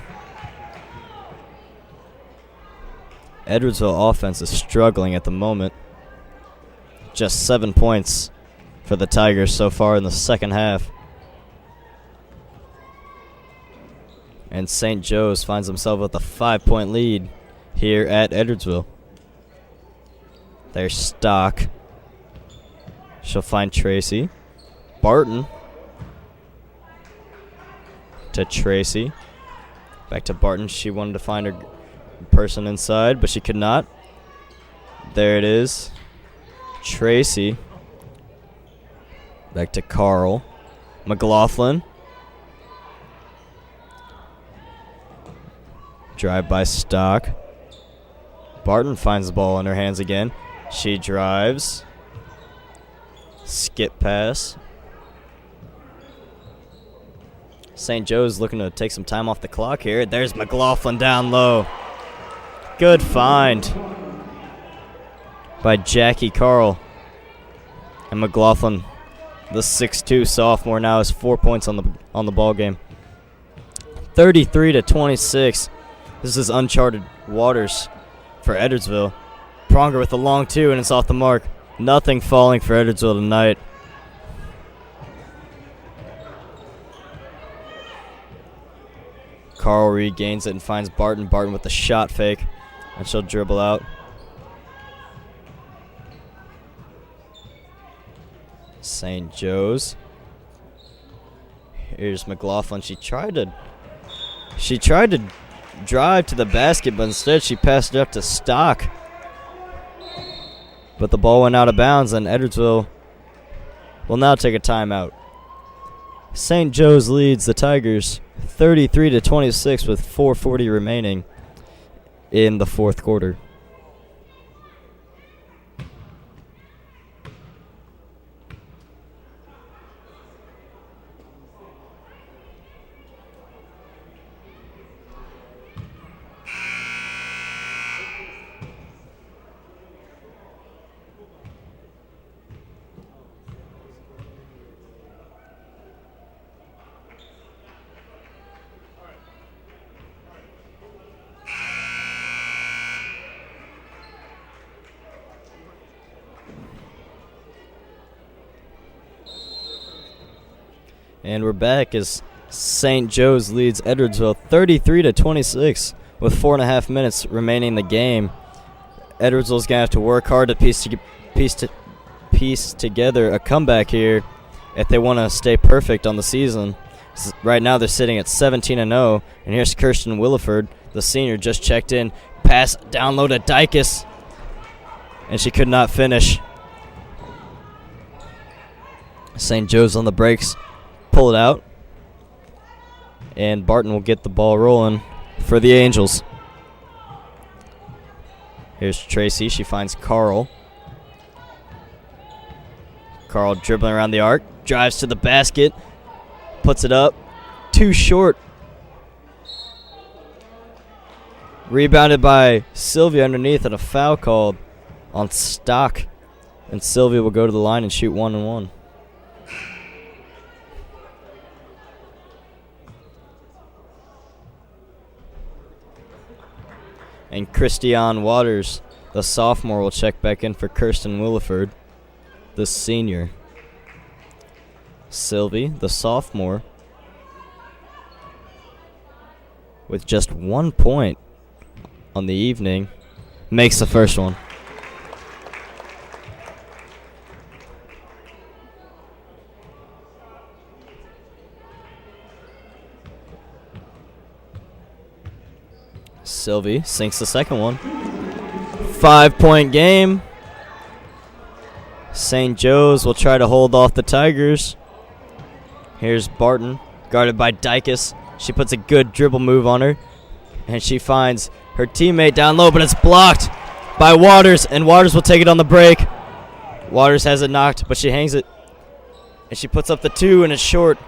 Edwardsville offense is struggling at the moment. Just 7 points for the Tigers so far in the second half. And St. Joe's finds himself with a 5-point lead here at Edwardsville. There's Stock. She'll find Tracy. Barton to Tracy. Back to Barton. She wanted to find her person inside, but she could not. There it is. Tracy. Back to Carl. McLaughlin. Drive by Stock. Barton finds the ball in her hands again. She drives. Skip pass. St. Joe's looking to take some time off the clock here. There's McLaughlin down low. Good find by Jackie Carl. And McLaughlin, the 6'2" sophomore, now has 4 points on the ball game. 33-26. This is uncharted waters for Edwardsville. Pronger with the long 2, and it's off the mark. Nothing falling for Edwardsville tonight. Carl regains it and finds Barton. Barton with the shot fake, and she'll dribble out. St. Joe's. Here's McLaughlin. She tried to drive to the basket, but instead she passed it up to Stock. But the ball went out of bounds, and Edwardsville will now take a timeout. St. Joe's leads the Tigers 33-26 with 4:40 remaining in the fourth quarter. And we're back as St. Joe's leads Edwardsville 33-26 with 4.5 minutes remaining in the game. Edwardsville's going to have to work hard to piece together a comeback here if they want to stay perfect on the season. Right now they're sitting at 17-0, and here's Kirsten Williford, the senior, just checked in. Pass down low to Dykes, and she could not finish. St. Joe's on the brakes. Pull it out, and Barton will get the ball rolling for the Angels. Here's Tracy. She finds Carl. Carl dribbling around the arc, drives to the basket, puts it up, too short. Rebounded by Sylvia underneath, and a foul called on Stock, and Sylvia will go to the line and shoot 1-1. And Christiane Waters, the sophomore, will check back in for Kirsten Williford, the senior. Sylvie, the sophomore, with just 1 point on the evening, makes the first one. Sylvie sinks the second one. 5-point game. St. Joe's will try to hold off the Tigers. Here's Barton, guarded by Dykes. She puts a good dribble move on her, and she finds her teammate down low, but it's blocked by Waters, and Waters will take it on the break. Waters has it knocked, but she hangs it, and she puts up the 2, and it's short.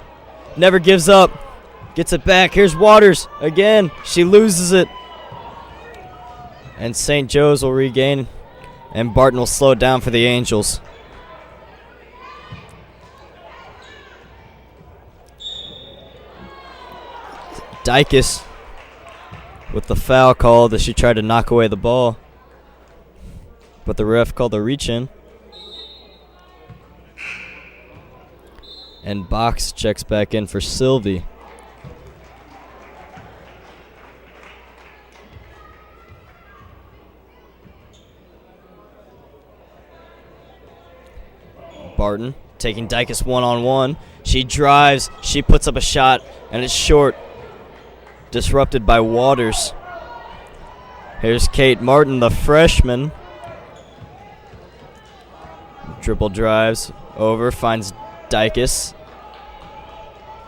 Never gives up. Gets it back. Here's Waters again. She loses it. And St. Joe's will regain, and Barton will slow it down for the Angels. Dykes with the foul called as she tried to knock away the ball, but the ref called a reach-in. And Box checks back in for Sylvie. Barton taking Dykes one-on-one. She drives. She puts up a shot, and it's short. Disrupted by Waters. Here's Kate Martin, the freshman. Dribble drives over, finds Dykes.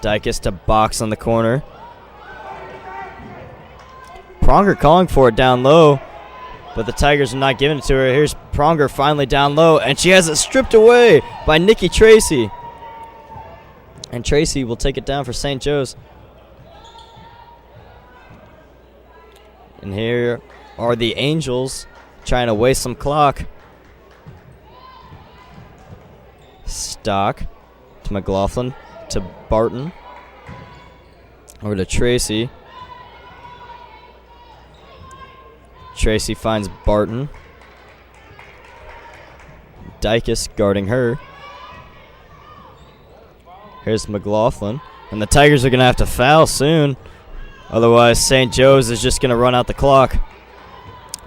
Dykes to Box on the corner. Pronger calling for it down low, but the Tigers are not giving it to her. Here's Pronger finally down low, and she has it stripped away by Nikki Tracy. And Tracy will take it down for St. Joe's. And here are the Angels trying to waste some clock. Stock to McLaughlin to Barton. Over to Tracy. Tracy finds Barton. Dykus guarding her. Here's McLaughlin. And the Tigers are going to have to foul soon. Otherwise, St. Joe's is just going to run out the clock.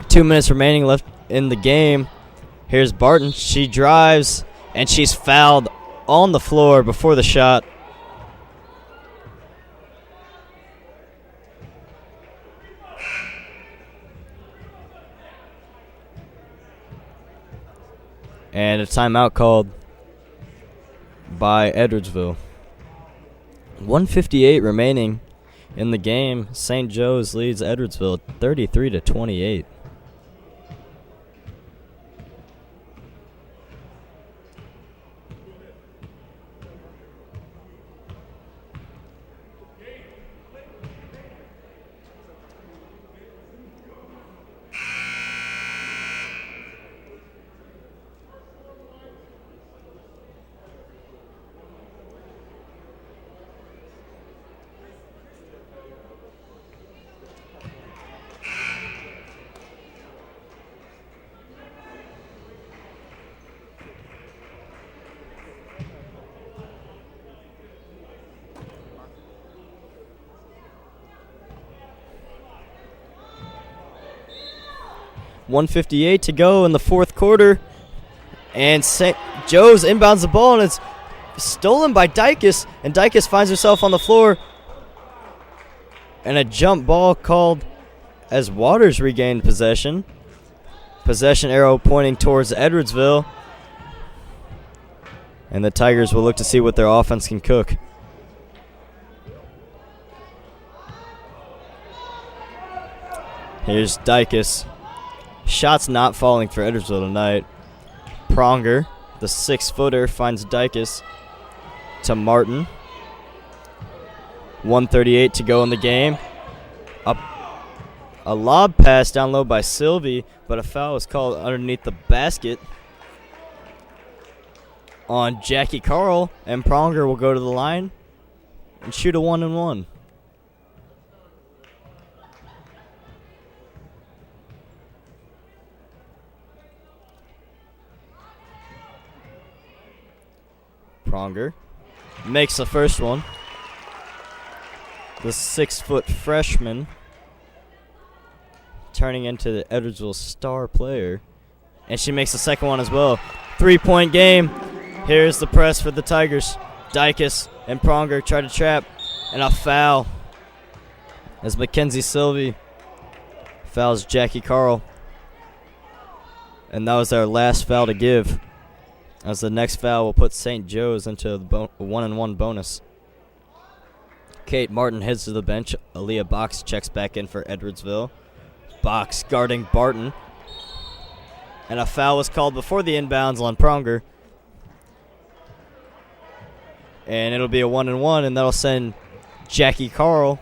2 minutes remaining left in the game. Here's Barton. She drives, and she's fouled on the floor before the shot. And a timeout called by Edwardsville. 1:58 remaining in the game. St. Joe's leads Edwardsville 33-28. .158 to go in the fourth quarter. And St. Joe's inbounds the ball, and it's stolen by Dykus. And Dykus finds herself on the floor. And a jump ball called as Waters regained possession. Possession arrow pointing towards Edwardsville. And the Tigers will look to see what their offense can cook. Here's Dykus. Shots not falling for Edwardsville tonight. Pronger, the 6-footer, finds Dykus to Martin. 1:38 to go in the game. A lob pass down low by Sylvie, but a foul was called underneath the basket on Jackie Carl, and Pronger will go to the line and shoot a 1-and-1. Pronger makes the first one. The 6-foot freshman turning into the Edwardsville star player. And she makes the second one as well. 3-point game. Here's the press for the Tigers. Dykus and Pronger try to trap. And a foul as Mackenzie Sylvie fouls Jackie Carl. And that was our last foul to give, as the next foul will put St. Joe's into the 1-and-1 bonus. Kate Martin heads to the bench. Aaliyah Box checks back in for Edwardsville. Box guarding Barton. And a foul was called before the inbounds on Pronger. And it'll be a 1-and-1, and that'll send Jackie Carl,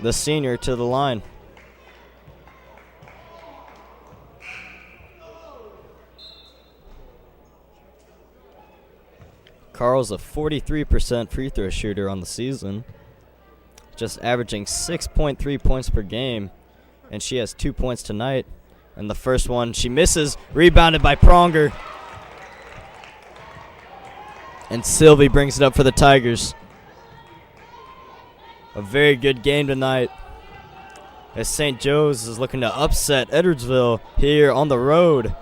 the senior, to the line. Carl's a 43% free throw shooter on the season, just averaging 6.3 points per game, and she has 2 points tonight. And the first one she misses, rebounded by Pronger. And Sylvie brings it up for the Tigers. A very good game tonight, as St. Joe's is looking to upset Edwardsville here on the road.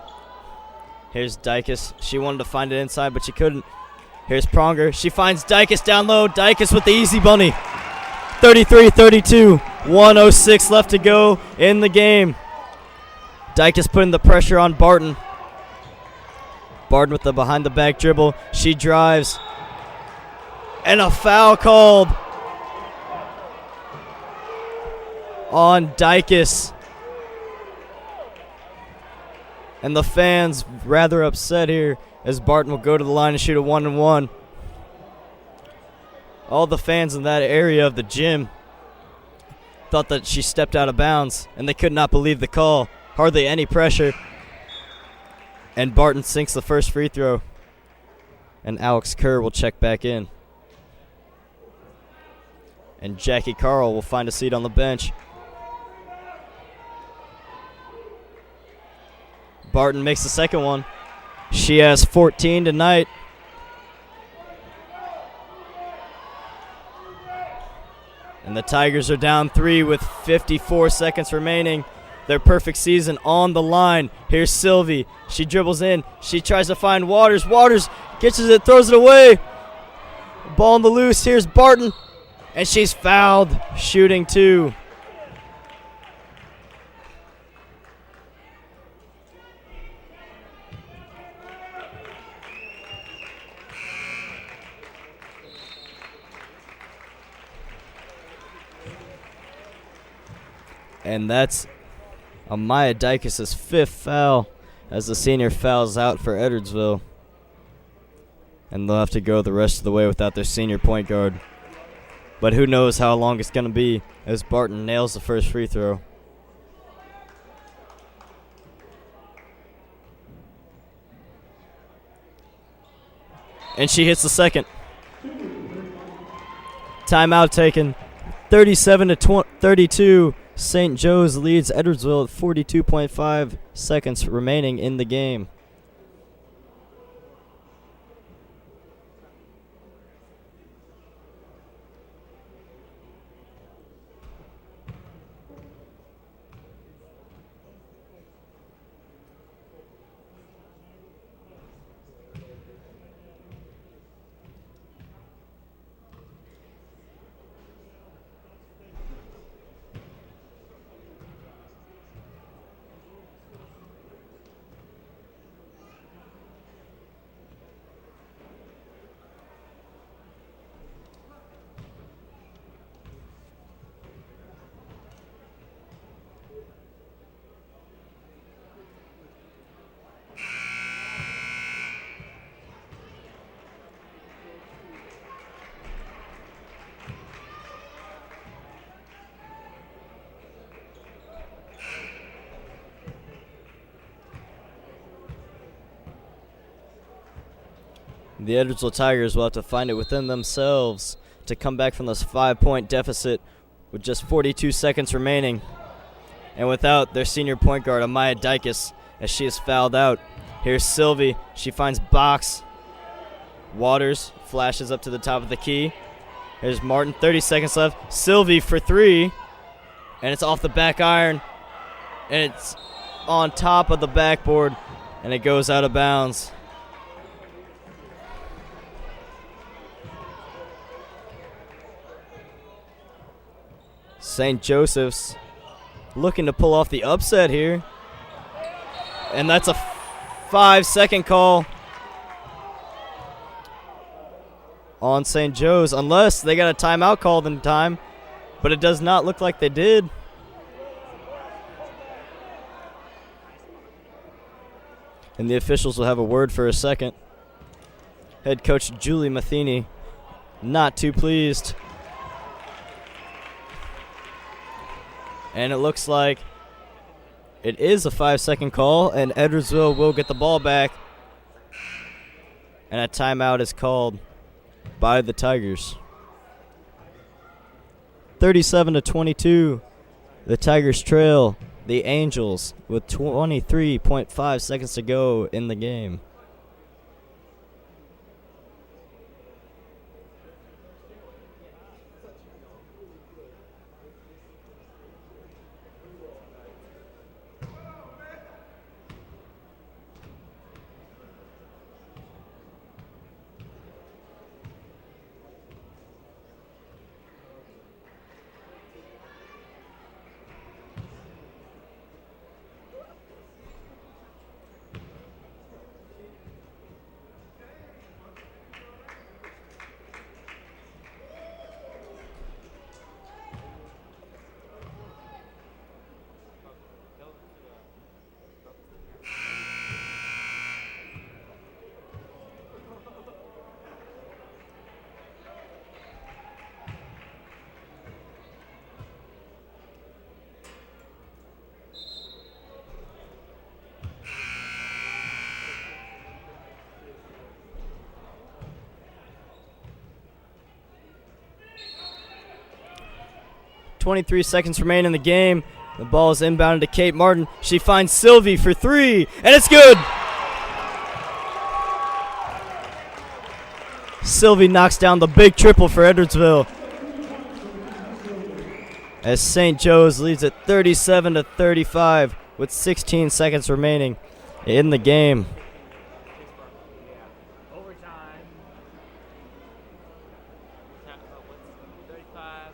Here's Dykus. She wanted to find it inside, but she couldn't. Here's Pronger. She finds Dykus down low. Dykus with the easy bunny. 33-32. 1:06 left to go in the game. Dykus putting the pressure on Barton. Barton with the behind-the-back dribble. She drives. And a foul called on Dykus. And the fans rather upset here, as Barton will go to the line and shoot a 1-and-1. All the fans in that area of the gym thought that she stepped out of bounds, and they could not believe the call. Hardly any pressure. And Barton sinks the first free throw. And Alex Kerr will check back in. And Jackie Carl will find a seat on the bench. Barton makes the second one. She has 14 tonight. And the Tigers are down 3 with 54 seconds remaining. Their perfect season on the line. Here's Sylvie. She dribbles in. She tries to find Waters. Waters catches it, throws it away. Ball on the loose. Here's Barton. And she's fouled, shooting 2. And that's Amaya Dykes' 5th foul as the senior fouls out for Edwardsville. And they'll have to go the rest of the way without their senior point guard. But who knows how long it's going to be as Barton nails the first free throw. And she hits the second. Timeout taken. 37-32. St. Joe's leads Edwardsville at 42.5 seconds remaining in the game. The Edwardsville Tigers will have to find it within themselves to come back from this 5-point deficit with just 42 seconds remaining. And without their senior point guard, Amaya Dykes, as she is fouled out. Here's Sylvie. She finds Box. Waters flashes up to the top of the key. Here's Martin, 30 seconds left. Sylvie for 3. And it's off the back iron. And it's on top of the backboard. And it goes out of bounds. St. Joseph's looking to pull off the upset here. And that's a 5-second call on St. Joe's, unless they got a timeout called in time, but it does not look like they did. And the officials will have a word for a second. Head coach Julie Matheny not too pleased. And it looks like it is a 5-second call, and Edwardsville will get the ball back. And a timeout is called by the Tigers. 37-22. The Tigers trail the Angels with 23.5 seconds to go in the game. 23 seconds remain in the game. The ball is inbounded to Kate Martin. She finds Sylvie for three, and it's good! Sylvie knocks down the big triple for Edwardsville, as St. Joe's leads at 37-35 with 16 seconds remaining in the game. Overtime. 35.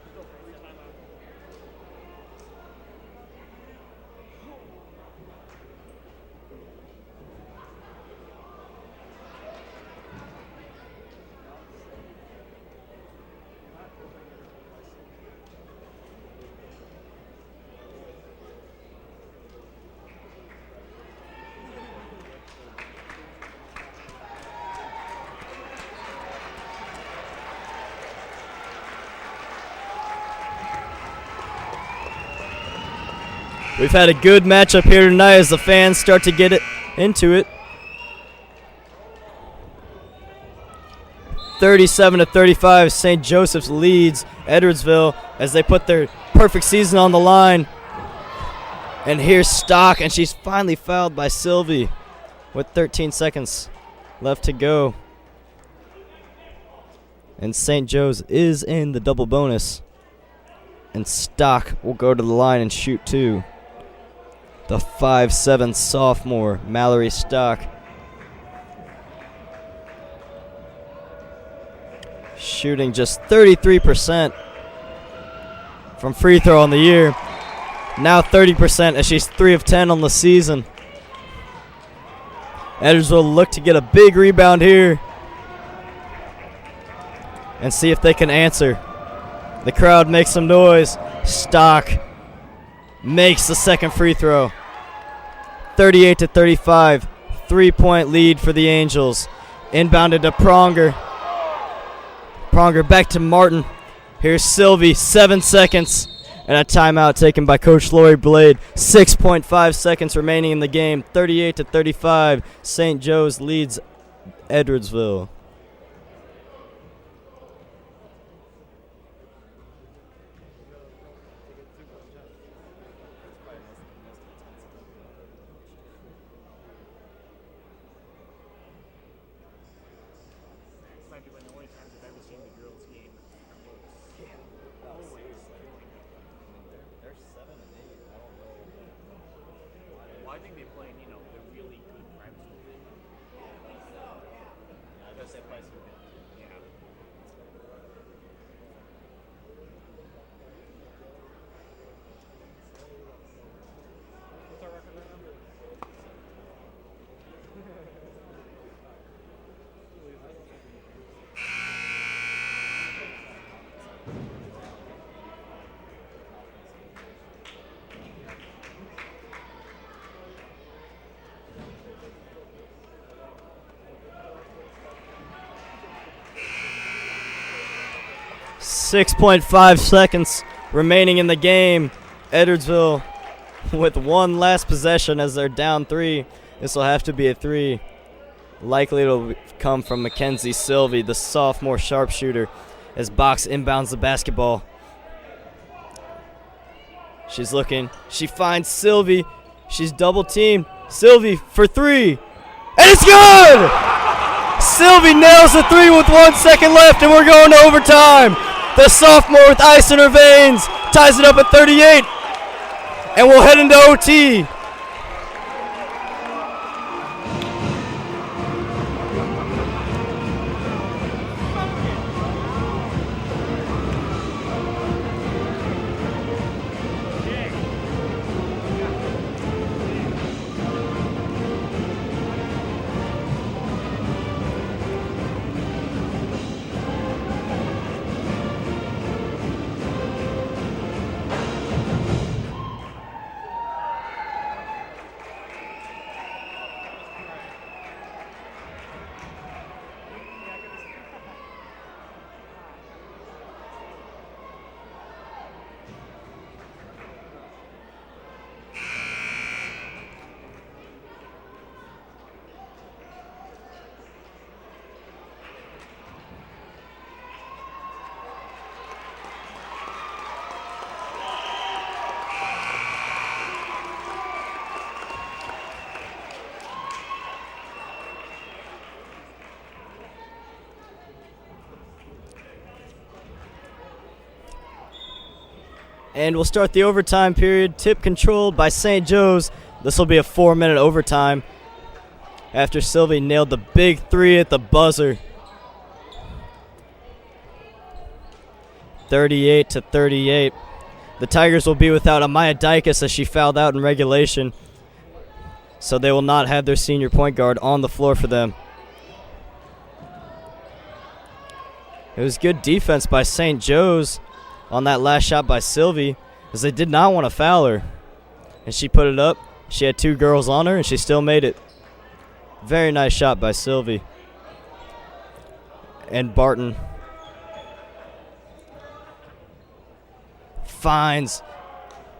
We've had a good matchup here tonight as the fans start to get into it. 37-35, St. Joseph's leads Edwardsville as they put their perfect season on the line. And here's Stock, and she's finally fouled by Sylvie with 13 seconds left to go. And St. Joe's is in the double bonus. And Stock will go to the line and shoot two. The 5'7" sophomore, Mallory Stock. Shooting just 33% from free throw on the year. Now 30% as she's 3 of 10 on the season. Edwardsville look to get a big rebound here and see if they can answer. The crowd makes some noise. Stock makes the second free throw. 38-35, 3-point lead for the Angels. Inbounded to Pronger. Pronger back to Martin. Here's Sylvie, 7 seconds. And a timeout taken by Coach Lori Blade. 6.5 seconds remaining in the game. 38-35, St. Joe's leads Edwardsville. Might be one of the only times I've ever seen the girls' game. They're 7 and 8. I don't know. Well, I think they play, the really good private school game. I guess they play some good. Yeah. What's our record right now? 6.5 seconds remaining in the game. Edwardsville with one last possession as they're down 3. This will have to be a 3. Likely it'll come from Mackenzie Sylvie, the sophomore sharpshooter, as Box inbounds the basketball. She's looking. She finds Sylvie. She's double teamed. Sylvie for 3. And it's good! Sylvie nails the 3 with 1 second left, and we're going to overtime. The sophomore with ice in her veins ties it up at 38, and we'll head into OT. And we'll start the overtime period. Tip controlled by St. Joe's. This will be a 4-minute overtime after Sylvie nailed the big 3 at the buzzer. 38-38. The Tigers will be without Amaya Dykes as she fouled out in regulation, so they will not have their senior point guard on the floor for them. It was good defense by St. Joe's on that last shot by Sylvie, as they did not want to foul her. And she put it up. She had 2 girls on her, and she still made it. Very nice shot by Sylvie. And Barton finds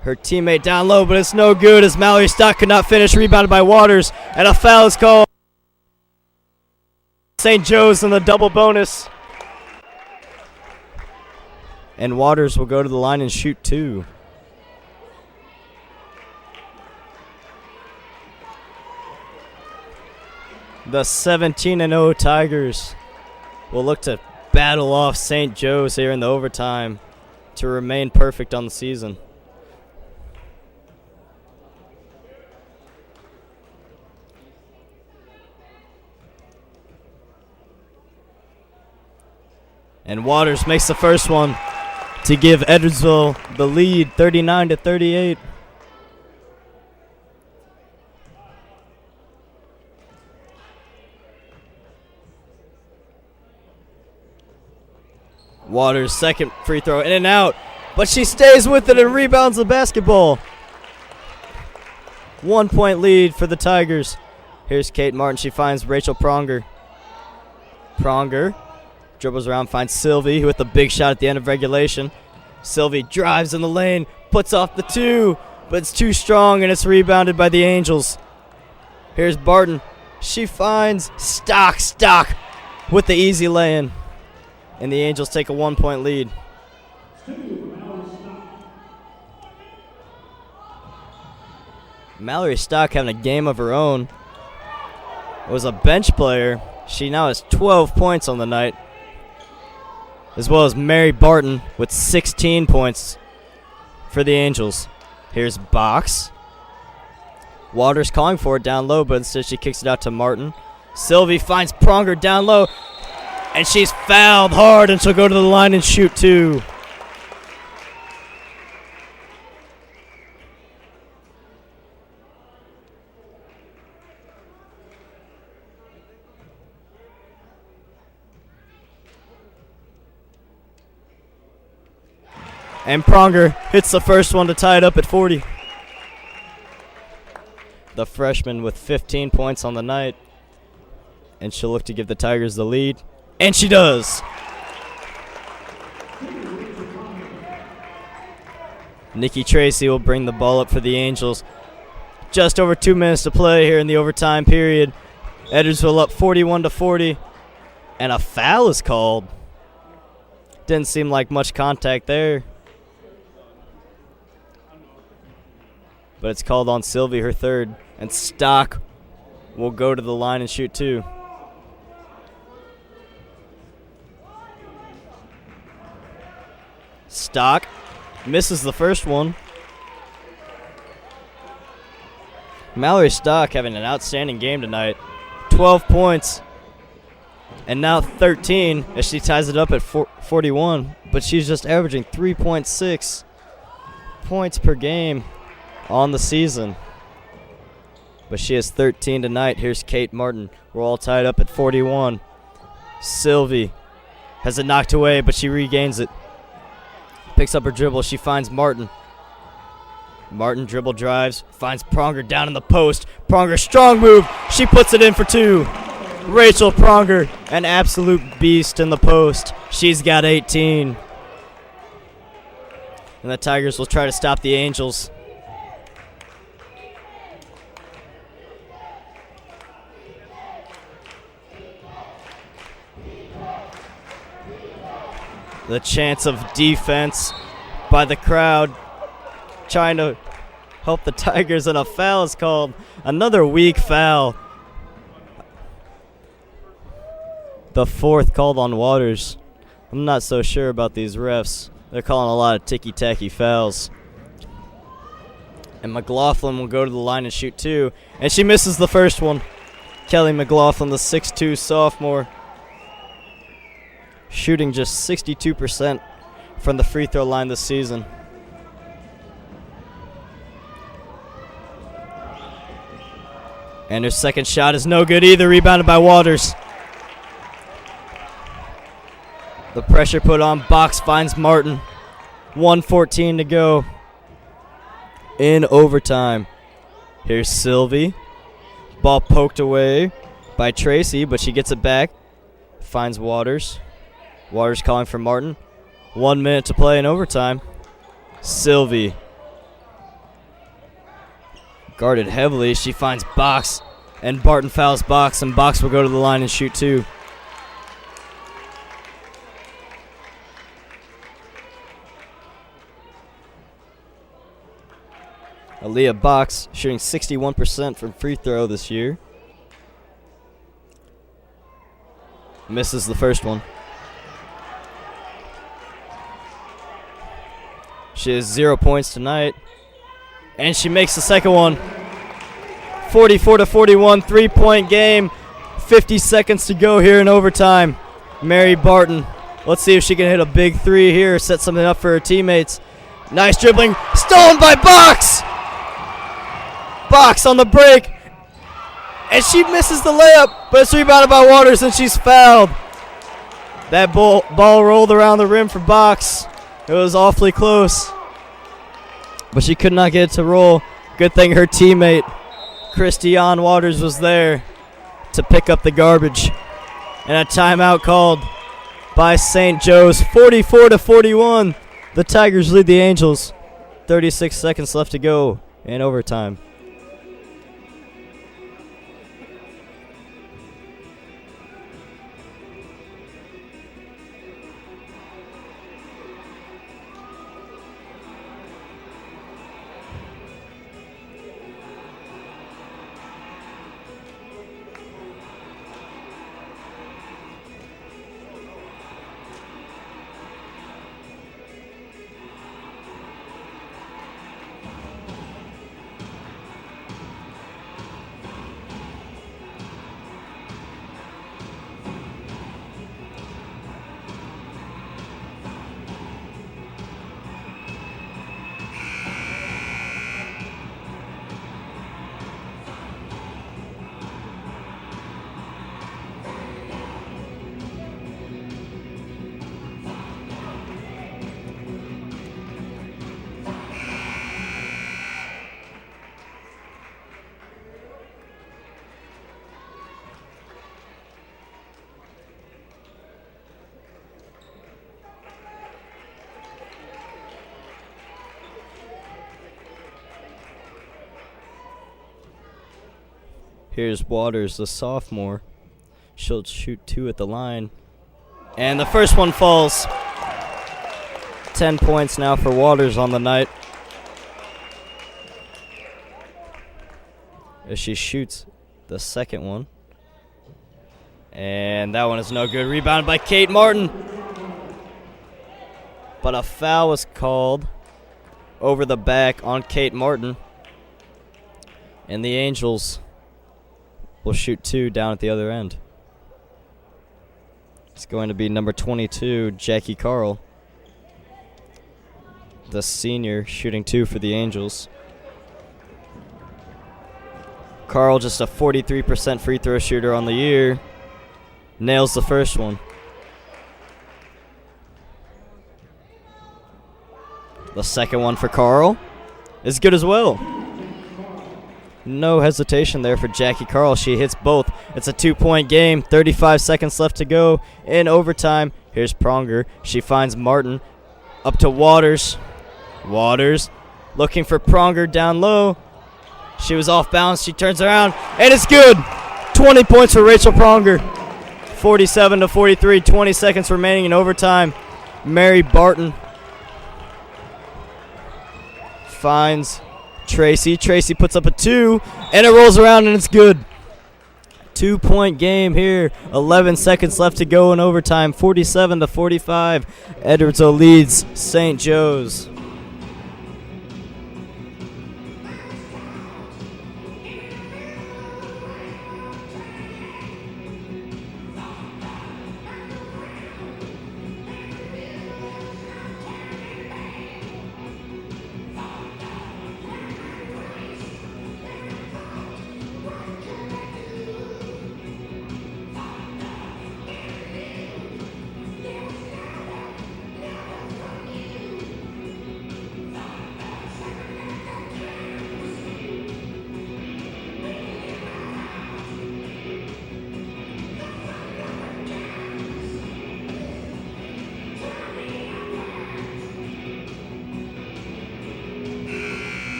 her teammate down low, but it's no good as Mallory Stock could not finish. Rebounded by Waters, and a foul is called. St. Joe's in the double bonus. And Waters will go to the line and shoot 2. The 17-0 Tigers will look to battle off St. Joe's here in the overtime to remain perfect on the season. And Waters makes the first one to give Edwardsville the lead, 39-38. Waters' second free throw, in and out, but she stays with it and rebounds the basketball. 1-point lead for the Tigers. Here's Kate Martin. She finds Rachel Pronger. Pronger dribbles around, finds Sylvie with a big shot at the end of regulation. Sylvie drives in the lane, puts off the 2, but it's too strong, and it's rebounded by the Angels. Here's Barton. She finds Stock with the easy lay-in. And the Angels take a 1-point lead. Mallory Stock having a game of her own. Was a bench player. She now has 12 points on the night, as well as Mary Barton with 16 points for the Angels. Here's Box. Waters calling for it down low, but instead she kicks it out to Martin. Sylvie finds Pronger down low, and she's fouled hard, and she'll go to the line and shoot 2. And Pronger hits the first one to tie it up at 40. The freshman with 15 points on the night. And she'll look to give the Tigers the lead. And she does. Nikki Tracy will bring the ball up for the Angels. Just over 2 minutes to play here in the overtime period. Edwardsville up 41-40. And a foul is called. Didn't seem like much contact there. But it's called on Sylvie, her third. And Stock will go to the line and shoot 2. Stock misses the first one. Mallory Stock having an outstanding game tonight. 12 points. And now 13 as she ties it up at 41. But she's just averaging 3.6 points per game on the season. But she has 13 tonight. Here's Kate Martin. We're all tied up at 41. Sylvie has it knocked away, but she regains it. Picks up her dribble. She finds Martin. Martin dribble drives. Finds Pronger down in the post. Pronger, strong move. She puts it in for 2. Rachel Pronger, an absolute beast in the post. She's got 18. And the Tigers will try to stop the Angels. The chance of defense by the crowd trying to help the Tigers, and a foul is called. Another weak foul. The 4th called on Waters. I'm not so sure about these refs. They're calling a lot of ticky-tacky fouls. And McLaughlin will go to the line and shoot 2. And she misses the first one. Kelly McLaughlin, the 6'2 sophomore, shooting just 62% from the free throw line this season. And her second shot is no good either, rebounded by Waters. The pressure put on, Box finds Martin. 1:14 to go in overtime. Here's Sylvie. Ball poked away by Tracy, but she gets it back. Finds Waters. Waters calling for Martin. 1 minute to play in overtime. Sylvie. Guarded heavily. She finds Box, and Barton fouls Box, and Box will go to the line and shoot 2. Aaliyah Box shooting 61% from free throw this year. Misses the first one. She has 0 points tonight. And she makes the second one. 44-41, 3-point game. 50 seconds to go here in overtime. Mary Barton. Let's see if she can hit a big 3 here, set something up for her teammates. Nice dribbling. Stolen by Box! Box on the break. And she misses the layup, but it's rebounded by Waters, and she's fouled. That ball rolled around the rim for Box. It was awfully close, but she could not get it to roll. Good thing her teammate, Christiane Waters, was there to pick up the garbage. And a timeout called by St. Joe's. 44-41. The Tigers lead the Angels. 36 seconds left to go in overtime. Here's Waters, the sophomore. She'll shoot 2 at the line. And the first one falls. 10 points now for Waters on the night, as she shoots the second one. And that one is no good. Rebounded by Kate Martin. But a foul was called over the back on Kate Martin. And the Angels will shoot 2 down at the other end. It's going to be number 22, Jackie Carl, the senior, shooting 2 for the Angels. Carl, just a 43% free throw shooter on the year, nails the first one. The second one for Carl is good as well. No hesitation there for Jackie Carl. She hits both. It's a 2-point game. 35 seconds left to go in overtime. Here's Pronger. She finds Martin. Up to Waters. Waters looking for Pronger down low. She was off balance. She turns around, and it's good. 20 points for Rachel Pronger. 47-43. 20 seconds remaining in overtime. Mary Barton finds Tracy. Tracy puts up a 2, and it rolls around, and it's good. 2-point game here. 11 seconds left to go in overtime. 47-45. Edwardsville leads St. Joe's.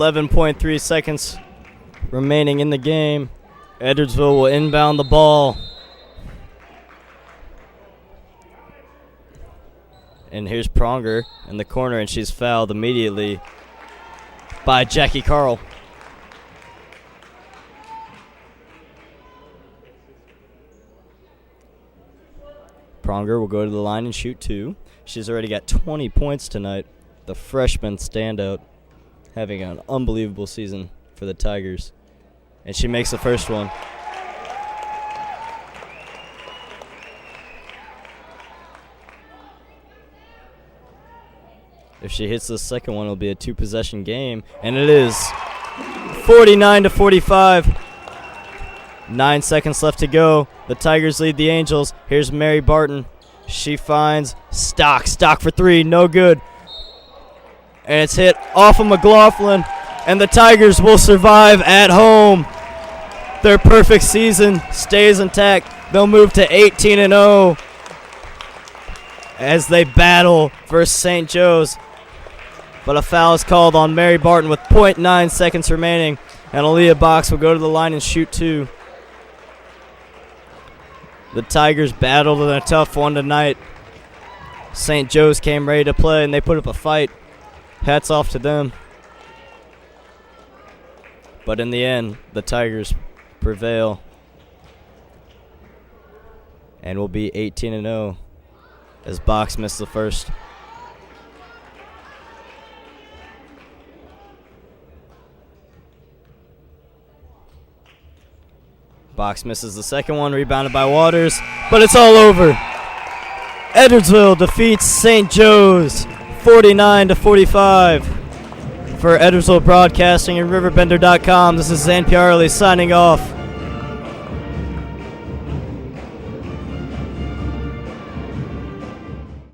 .3 seconds remaining in the game. Edwardsville will inbound the ball. And here's Pronger in the corner, and she's fouled immediately by Jackie Carl. Pronger will go to the line and shoot 2. She's already got 20 points tonight. The freshman standout, having an unbelievable season for the Tigers. And she makes the first one. If she hits the second one, it'll be a 2-possession game. And it is 49-45. 9 seconds left to go. The Tigers lead the Angels. Here's Mary Barton. She finds Stock. Stock for 3. No good. And it's hit off of McLaughlin. And the Tigers will survive at home. Their perfect season stays intact. They'll move to 18-0 as they battle versus St. Joe's. But a foul is called on Mary Barton with 0.9 seconds remaining. And Aaliyah Box will go to the line and shoot 2. The Tigers battled in a tough one tonight. St. Joe's came ready to play, and they put up a fight. Hats off to them. But in the end, the Tigers prevail and will be 18-0 as Box missed the first. Box misses the second one, rebounded by Waters, but it's all over. Edwardsville defeats St. Joe's 49-45. For Edwardsville Broadcasting and RiverBender.com, this is Zan Piarli signing off.